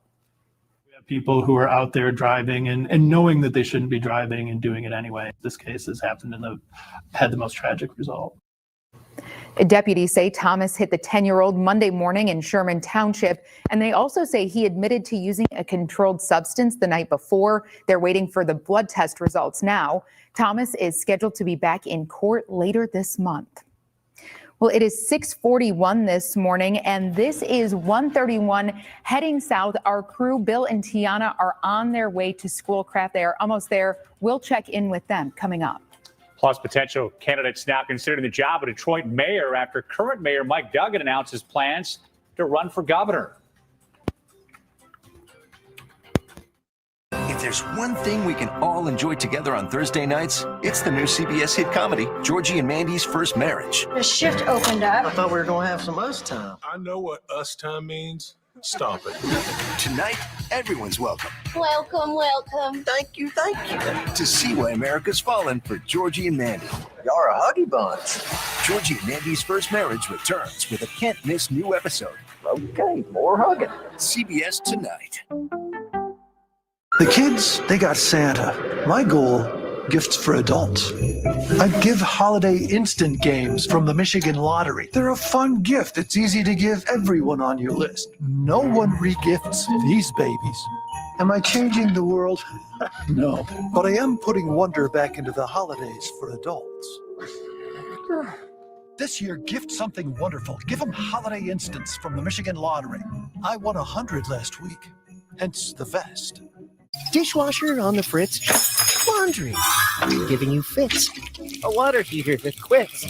People who are out there driving and knowing that they shouldn't be driving and doing it anyway. This case has happened had the most tragic result. Deputies say Thomas hit the 10-year-old Monday morning in Sherman Township, and they also say he admitted to using a controlled substance the night before. They're waiting for the blood test results now. Thomas is scheduled to be back in court later this month. Well, it is 6:41 this morning, and this is 131 heading south. Our crew, Bill and Tiana, are on their way to Schoolcraft. They are almost there. We'll check in with them coming up. Plus, potential candidates now considering the job of Detroit mayor after current mayor Mike Duggan announces plans to run for governor. If there's one thing we can all enjoy together on Thursday nights, it's the new CBS hit comedy, Georgie and Mandy's First Marriage. The shift opened up. I thought we were going to have some us time. I know what us time means. Stop it. Tonight, everyone's welcome Welcome, welcome. Thank you, thank you. to see why America's fallen for Georgie and Mandy. Y'all are a huggy bunch. Georgie and Mandy's First Marriage returns with a can't-miss new episode. Okay, more hugging. CBS tonight. The kids, they got Santa. My goal, gifts for adults. I'd give holiday instant games from the Michigan Lottery. They're a fun gift. It's easy to give everyone on your list. No one regifts these babies. Am I changing the world? No. But I am putting wonder back into the holidays for adults. This year, gift something wonderful. Give them holiday instants from the Michigan Lottery. I won 100 last week, hence the vest. Dishwasher on the fritz. Laundry giving you fits. A water heater that quits.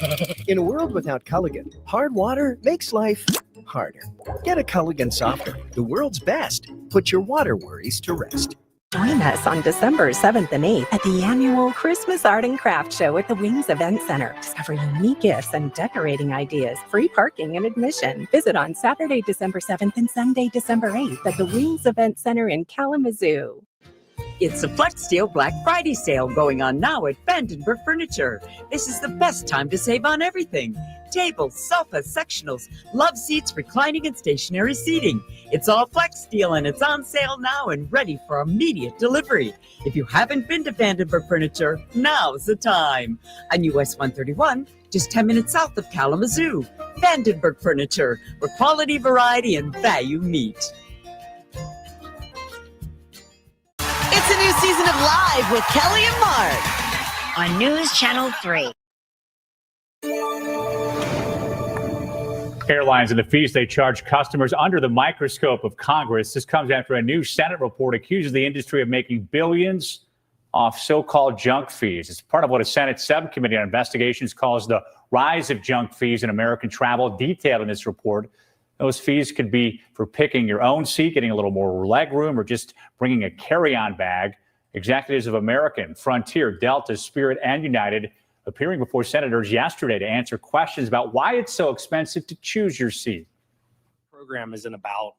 In a world without Culligan, hard water makes life harder. Get a Culligan softener, the world's best. Put your water worries to rest. Join us on December 7th and 8th at the annual Christmas Art and Craft Show at the Wings Event Center. Discover unique gifts and decorating ideas, free parking and admission. Visit on Saturday, December 7th and Sunday, December 8th at the Wings Event Center in Kalamazoo. It's a Flex Deal Black Friday sale going on now at Vandenberg Furniture. This is the best time to save on everything. Tables, sofas, sectionals, love seats, reclining and stationary seating. It's all Flex Deal and it's on sale now and ready for immediate delivery. If you haven't been to Vandenberg Furniture, now's the time. On US 131, just 10 minutes south of Kalamazoo. Vandenberg Furniture, where quality, variety, and value meet. It's a new season of Live with Kelly and Mark on News Channel 3. Airlines and the fees they charge customers under the microscope of Congress. This comes after a new Senate report accuses the industry of making billions off so-called junk fees. It's part of what a Senate subcommittee on investigations calls the rise of junk fees in American travel. Detailed in this report, those fees could be for picking your own seat, getting a little more leg room, or just bringing a carry-on bag. Executives of American, Frontier, Delta, Spirit, and United appearing before senators yesterday to answer questions about why it's so expensive to choose your seat. The program isn't about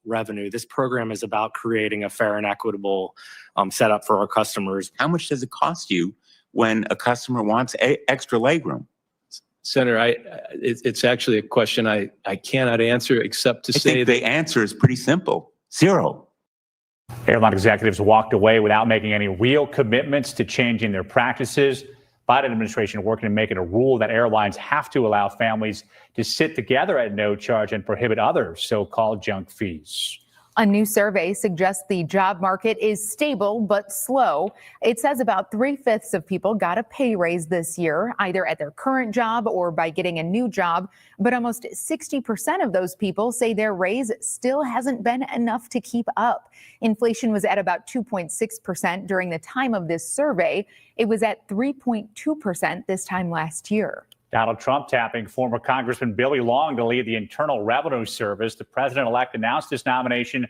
revenue. This program is about creating a fair and equitable setup for our customers. How much does it cost you when a customer wants extra legroom? Senator, it's actually a question I cannot answer except to say that the answer is pretty simple. Zero. Airline executives walked away without making any real commitments to changing their practices. Biden administration working to make it a rule that airlines have to allow families to sit together at no charge and prohibit other so-called junk fees. A new survey suggests the job market is stable but slow. It says about 3/5 of people got a pay raise this year, either at their current job or by getting a new job. But almost 60% of those people say their raise still hasn't been enough to keep up. Inflation was at about 2.6% during the time of this survey. It was at 3.2% this time last year. Donald Trump tapping former Congressman Billy Long to lead the Internal Revenue Service. The president-elect announced his nomination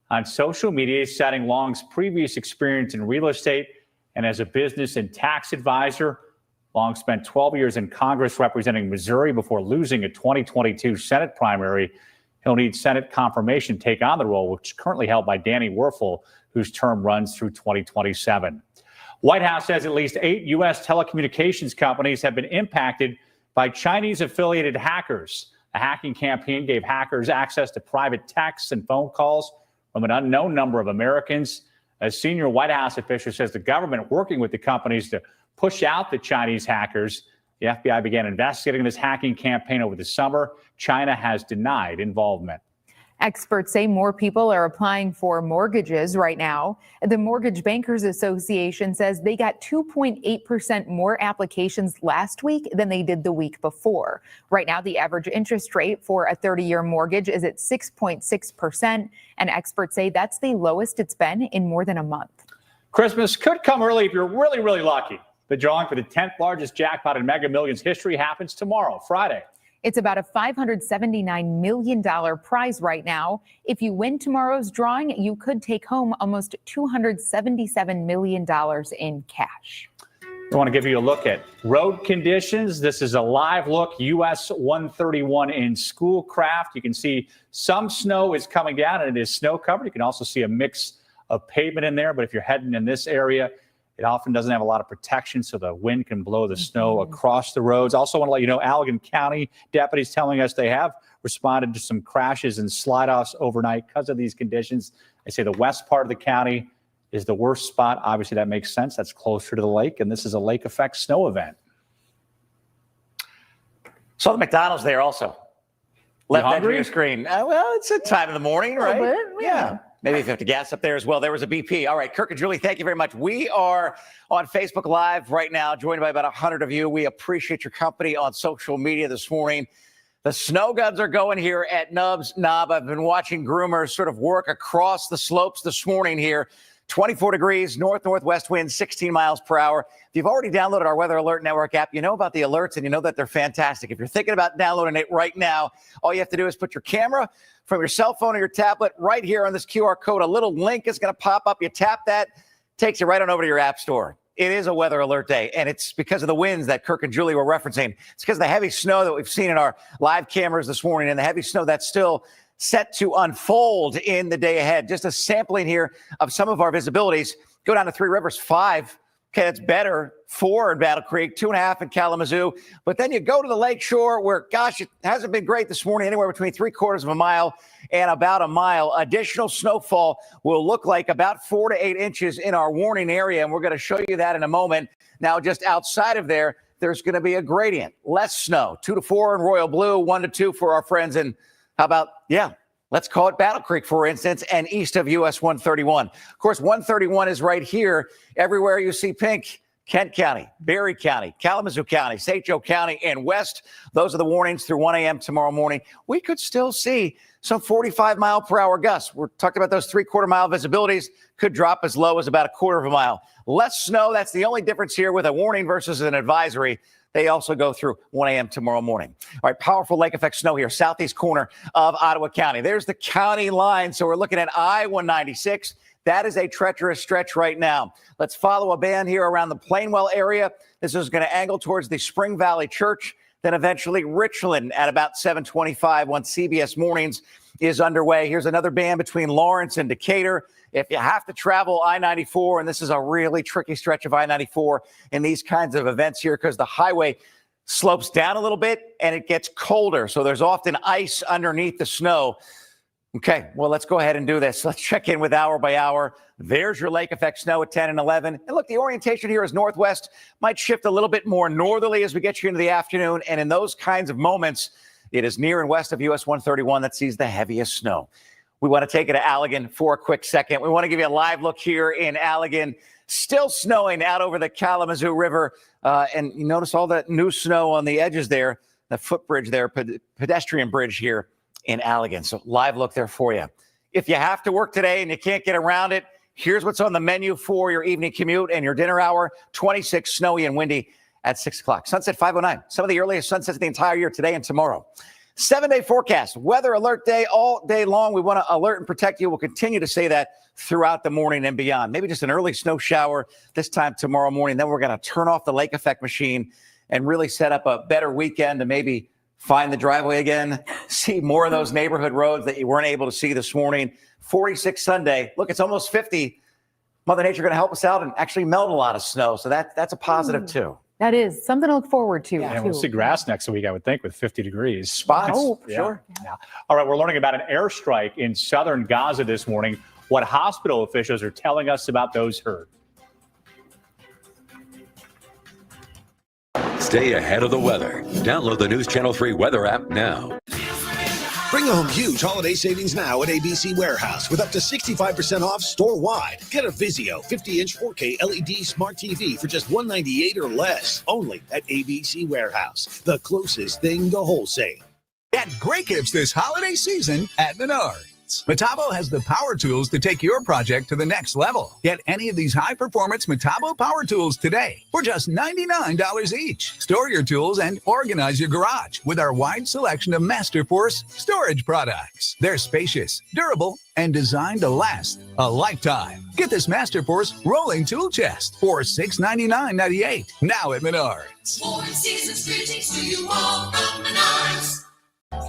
on social media, citing Long's previous experience in real estate and as a business and tax advisor. Long spent 12 years in Congress representing Missouri before losing a 2022 Senate primary. He'll need Senate confirmation to take on the role, which is currently held by Danny Werfel, whose term runs through 2027. White House says at least 8 U.S. telecommunications companies have been impacted by Chinese-affiliated hackers. A hacking campaign gave hackers access to private texts and phone calls from an unknown number of Americans. A senior White House official says the government working with the companies to push out the Chinese hackers. The FBI began investigating this hacking campaign over the summer. China has denied involvement. Experts say more people are applying for mortgages right now. The Mortgage Bankers Association says they got 2.8% more applications last week than they did the week before. Right now, the average interest rate for a 30-year mortgage is at 6.6%, and experts say that's the lowest it's been in more than a month. Christmas could come early if you're really, really lucky. The drawing for the 10th largest jackpot in Mega Millions history happens tomorrow, Friday. It's about a $579 million prize right now. If you win tomorrow's drawing, you could take home almost $277 million in cash. I want to give you a look at road conditions. This is a live look, US 131 in Schoolcraft. You can see some snow is coming down and it is snow covered. You can also see a mix of pavement in there, but if you're heading in this area, it often doesn't have a lot of protection, so the wind can blow the snow across the roads. Also want to let you know, Allegan County deputies telling us they have responded to some crashes and slide-offs overnight because of these conditions. They say the west part of the county is the worst spot. Obviously, that makes sense. That's closer to the lake, and this is a lake effect snow event. Saw the McDonald's there also. Left edge of your screen. Well, it's a time of the morning, right? A little bit, yeah. Maybe if you have to gas up there as well. There was a BP. All right, Kirk and Julie, thank you very much. We are on Facebook Live right now, joined by about 100 of you. We appreciate your company on social media this morning. The snow guns are going here at Nub's Knob. I've been watching groomers sort of work across the slopes this morning here. 24 degrees, northwest wind, 16 miles per hour. If you've already downloaded our Weather Alert Network app, you know about the alerts and you know that they're fantastic. If you're thinking about downloading it right now, all you have to do is put your camera from your cell phone or your tablet right here on this QR code. A little link is going to pop up. You tap that, takes you right on over to your app store. It is a weather alert day, and it's because of the winds that Kirk and Julie were referencing. It's because of the heavy snow that we've seen in our live cameras this morning and the heavy snow that's still set to unfold in the day ahead. Just a sampling here of some of our visibilities. Go down to Three Rivers, 5. Okay, that's better. 4 in Battle Creek, 2.5 in Kalamazoo. But then you go to the lake shore where, gosh, it hasn't been great this morning, anywhere between 3/4 of a mile and about a mile. Additional snowfall will look like about 4 to 8 inches in our warning area, and we're going to show you that in a moment. Now, just outside of there, there's going to be a gradient. Less snow, 2 to 4 in Royal Blue, 1 to 2 for our friends in, how about, let's call it Battle Creek, for instance, and east of US 131. Of course, 131 is right here. Everywhere you see pink, Kent County, Berry County, Kalamazoo County, St. Joe County, and west. Those are the warnings through 1 a.m. tomorrow morning. We could still see some 45-mile-per-hour gusts. We're talking about those 3/4-mile visibilities. Could drop as low as about 1/4 of a mile. Less snow. That's the only difference here with a warning versus an advisory. They also go through 1 a.m. tomorrow morning. All right, powerful lake effect snow here, southeast corner of Ottawa County. There's the county line. So we're looking at I-196. That is a treacherous stretch right now. Let's follow a band here around the Plainwell area. This is going to angle towards the Spring Valley Church, then eventually Richland at about 7:25 once CBS Mornings is underway. Here's another band between Lawrence and Decatur. If you have to travel I-94, and this is a really tricky stretch of I-94 in these kinds of events here because the highway slopes down a little bit and it gets colder. So there's often ice underneath the snow. Okay, well, let's go ahead and do this. Let's check in with hour by hour. There's your lake effect snow at 10 and 11. And look, the orientation here is northwest. Might shift a little bit more northerly as we get you into the afternoon. And in those kinds of moments, it is near and west of US 131 that sees the heaviest snow. We want to take it to Allegan for a quick second. We want to give you a live look here in Allegan. Still snowing out over the Kalamazoo River. And you notice all that new snow on the edges there, the footbridge there, pedestrian bridge here in Allegan. So live look there for you. If you have to work today and you can't get around it, here's what's on the menu for your evening commute and your dinner hour. 26, snowy and windy at 6 o'clock. Sunset 5:09. Some of the earliest sunsets of the entire year today and tomorrow. 7-day forecast. Weather alert day all day long. We want to alert and protect you. We'll continue to say that throughout the morning and beyond. Maybe just an early snow shower this time tomorrow morning. Then we're going to turn off the lake effect machine and really set up a better weekend to maybe find the driveway again, see more of those neighborhood roads that you weren't able to see this morning. 46 Sunday. Look, it's almost 50. Mother Nature going to help us out and actually melt a lot of snow. So that's a positive too. That is something to look forward to. Yeah, we'll see grass next week, I would think, with 50 degrees. Spots, sure. Yeah. All right, we're learning about an airstrike in southern Gaza this morning. What hospital officials are telling us about those hurt. Stay ahead of the weather. Download the News Channel 3 weather app now. Bring home huge holiday savings now at ABC Warehouse with up to 65% off store-wide. Get a Vizio 50-inch 4K LED smart TV for just $198 or less. Only at ABC Warehouse, the closest thing to wholesale. Get great gifts this holiday season at Menards. Metabo has the power tools to take your project to the next level. Get any of these high-performance Metabo power tools today for just $99 each. Store your tools and organize your garage with our wide selection of Masterforce storage products. They're spacious, durable, and designed to last a lifetime. Get this Masterforce rolling tool chest for $699.98 now at Menards. More seasons greetings to you all from Menards.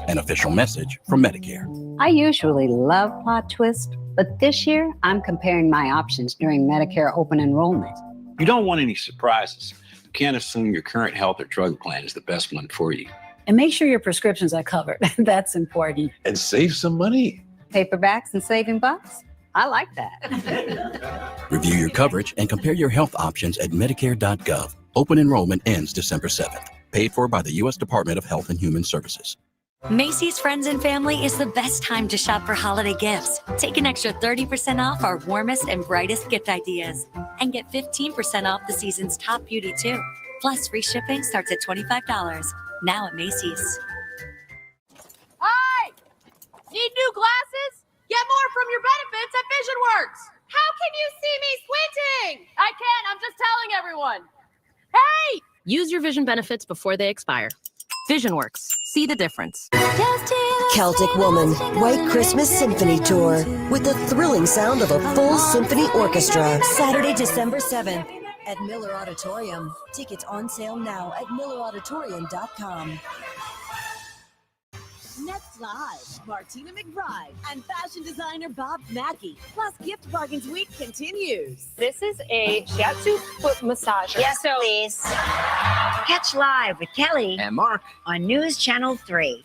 An official message from Medicare. I usually love plot twists, but this year I'm comparing my options during Medicare open enrollment. You don't want any surprises. You can't assume your current health or drug plan is the best one for you. And make sure your prescriptions are covered. That's important. And save some money. Paperbacks and saving bucks? I like that. Review your coverage and compare your health options at Medicare.gov. Open enrollment ends December 7th. Paid for by the U.S. Department of Health and Human Services. Macy's Friends and Family is the best time to shop for holiday gifts. Take an extra 30% off our warmest and brightest gift ideas. And get 15% off the season's top beauty, too. Plus, free shipping starts at $25. Now at Macy's. Hi! Need new glasses? Get more from your benefits at VisionWorks. How can you see me squinting? I can't. I'm just telling everyone. Hey! Use your vision benefits before they expire. VisionWorks. See the difference. Celtic Woman, White Christmas Symphony Tour, with the thrilling sound of a full symphony orchestra. Saturday, December 7th at Miller Auditorium. Tickets on sale now at millerauditorium.com. Next live, Martina McBride and fashion designer Bob Mackey. Plus, Gift Bargains Week continues. This is a shiatsu foot massager. Yes, please. Catch live with Kelly And Mark on News Channel 3.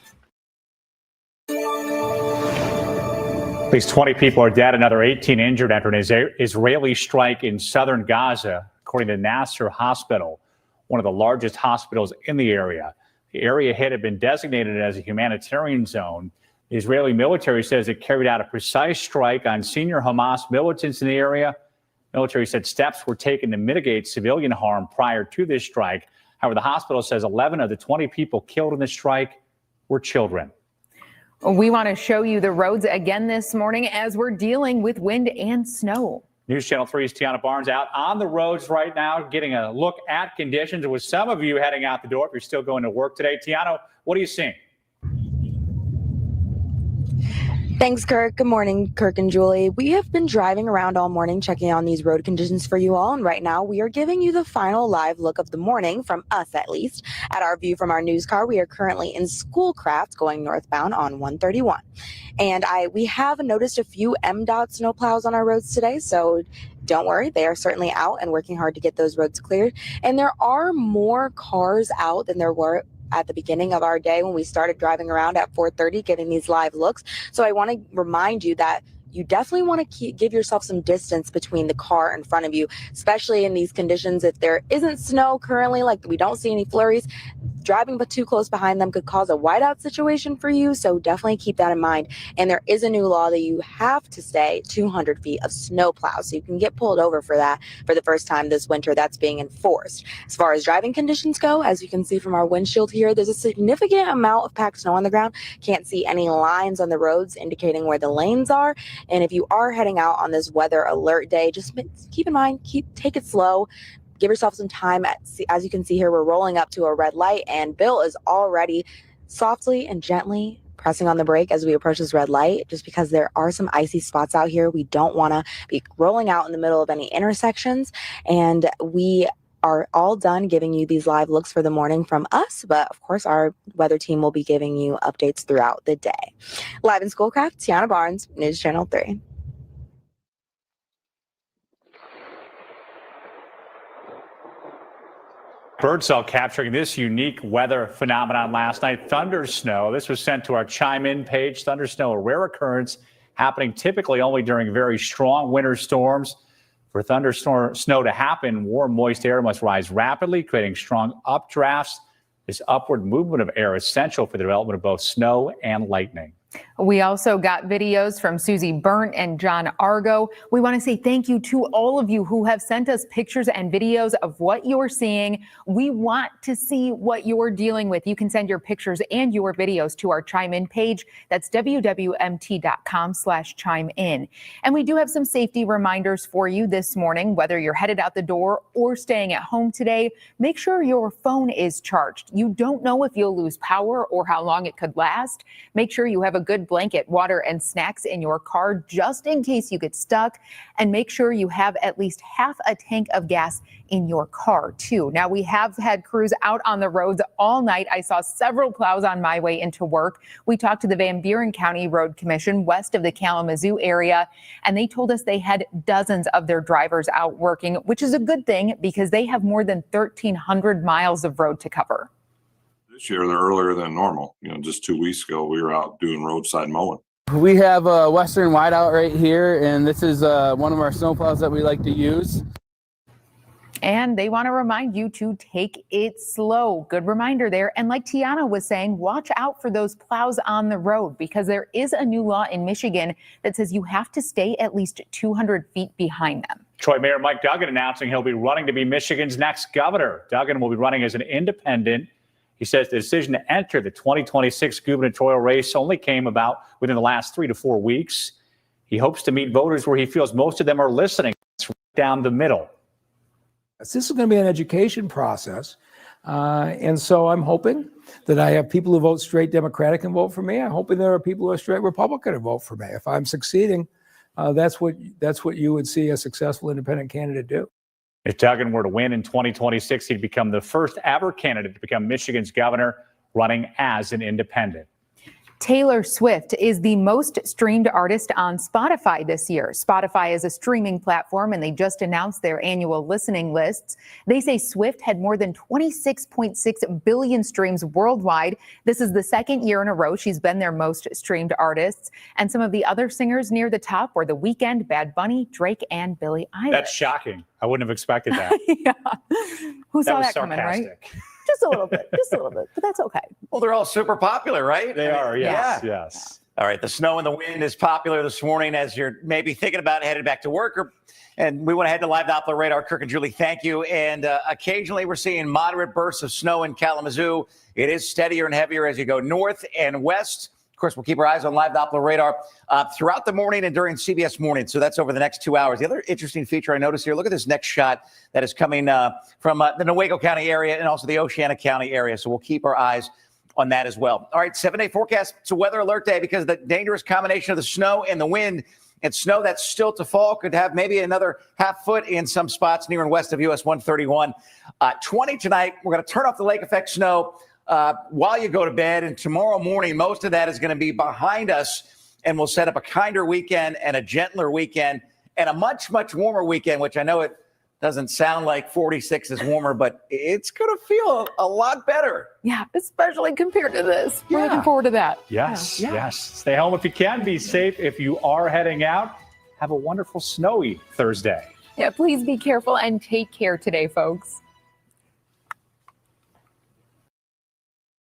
At least 20 people are dead, another 18 injured after an Israeli strike in southern Gaza, according to Nasser Hospital, one of the largest hospitals in the area. The area hit had been designated as a humanitarian zone. The Israeli military says it carried out a precise strike on senior Hamas militants in the area. Military said steps were taken to mitigate civilian harm prior to this strike. However, the hospital says 11 of the 20 people killed in the strike were children. We want to show you the roads again this morning as we're dealing with wind and snow. News Channel 3's Tiana Barnes out on the roads right now, getting a look at conditions with some of you heading out the door if you're still going to work today. Tiana, what are you seeing? Thanks, Kirk. Good morning, Kirk and Julie. We have been driving around all morning checking on these road conditions for you all. And right now we are giving you the final live look of the morning, from us at least. At our view from our news car, we are currently in Schoolcraft going northbound on 131. And we have noticed a few MDOT snowplows on our roads today. So don't worry, they are certainly out and working hard to get those roads cleared. And there are more cars out than there were at the beginning of our day when we started driving around at 4:30 getting these live looks. So I want to remind you that you definitely want to give yourself some distance between the car in front of you, especially in these conditions. If there isn't snow currently, like we don't see any flurries, driving but too close behind them could cause a whiteout situation for you, so definitely keep that in mind. And there is a new law that you have to stay 200 feet of snow plow, so you can get pulled over for that for the first time this winter. That's being enforced. As far as driving conditions go, as you can see from our windshield here, there's a significant amount of packed snow on the ground. Can't see any lines on the roads indicating where the lanes are. And if you are heading out on this weather alert day, just keep in mind, take it slow. Give yourself some time. As you can see here, we're rolling up to a red light, and Bill is already softly and gently pressing on the brake as we approach this red light, just because there are some icy spots out here. We don't want to be rolling out in the middle of any intersections, and we are all done giving you these live looks for the morning from us, but of course our weather team will be giving you updates throughout the day. Live in Schoolcraft, Tiana Barnes, News Channel 3. Birdsell capturing this unique weather phenomenon last night. Thunder snow. This was sent to our Chime In page. Thunder snow, a rare occurrence happening typically only during very strong winter storms. For thunderstorm snow to happen, warm, moist air must rise rapidly, creating strong updrafts. This upward movement of air is essential for the development of both snow and lightning. We also got videos from Susie Burnt and John Argo. We want to say thank you to all of you who have sent us pictures and videos of what you're seeing. We want to see what you're dealing with. You can send your pictures and your videos to our Chime In page. That's WWMT.com/chime in. And we do have some safety reminders for you this morning. Whether you're headed out the door or staying at home today, make sure your phone is charged. You don't know if you'll lose power or how long it could last. Make sure you have a good blanket, water, and snacks in your car just in case you get stuck. And make sure you have at least half a tank of gas in your car, too. Now, we have had crews out on the roads all night. I saw several plows on my way into work. We talked to the Van Buren County Road Commission west of the Kalamazoo area, and they told us they had dozens of their drivers out working, which is a good thing because they have more than 1,300 miles of road to cover. This year they're earlier than normal. Just 2 weeks ago we were out doing roadside mowing. We have a Western Whiteout right here, and this is one of our snowplows that we like to use. And they want to remind you to take it slow. Good reminder there. And like Tiana was saying, watch out for those plows on the road because there is a new law in Michigan that says you have to stay at least 200 feet behind them. Troy Mayor Mike Duggan announcing he'll be running to be Michigan's next governor. Duggan will be running as an independent. He says the decision to enter the 2026 gubernatorial race only came about within the last 3 to 4 weeks. He hopes to meet voters where he feels most of them are listening. It's right down the middle. This is going to be an education process. And so I'm hoping that I have people who vote straight Democratic and vote for me. I'm hoping there are people who are straight Republican and vote for me. If I'm succeeding, that's what you would see a successful independent candidate do. If Duggan were to win in 2026, he'd become the first ever candidate to become Michigan's governor running as an independent. Taylor Swift is the most streamed artist on Spotify this year. Spotify is a streaming platform, and they just announced their annual listening lists. They say Swift had more than 26.6 billion streams worldwide. This is the second year in a row she's been their most streamed artists. And some of the other singers near the top were The Weeknd, Bad Bunny, Drake, and Billie Eilish. That's shocking. I wouldn't have expected that. Yeah. Who saw that sarcastic. coming, right? Just a little bit, but that's okay. Well, they're all super popular, right? They are, yes, Yeah. yes. All right, the snow and the wind is popular this morning as you're maybe thinking about headed back to work. And we want to head to Live Doppler radar. Kirk and Julie, thank you. And occasionally we're seeing moderate bursts of snow in Kalamazoo. It is steadier and heavier as you go north and west. Of course, we'll keep our eyes on Live Doppler radar throughout the morning and during CBS Morning. So that's over the next 2 hours. The other interesting feature I noticed here, look at this next shot that is coming from the Newaygo County area and also the Oceana County area. So we'll keep our eyes on that as well. All right, 7-day forecast. It's a weather alert day because of the dangerous combination of the snow and the wind. And snow that's still to fall could have maybe another half foot in some spots near and west of US 131. 20 tonight. We're going to turn off the lake effect snow while you go to bed. And tomorrow morning, most of that is going to be behind us. And we'll set up a kinder weekend and a gentler weekend and a much, much warmer weekend, which I know it doesn't sound like 46 is warmer, but it's going to feel a lot better. Yeah, especially compared to this. We're looking forward to that. Yes, Yeah. yes. Stay home if you can. Be safe if you are heading out. Have a wonderful snowy Thursday. Yeah, please be careful and take care today, folks.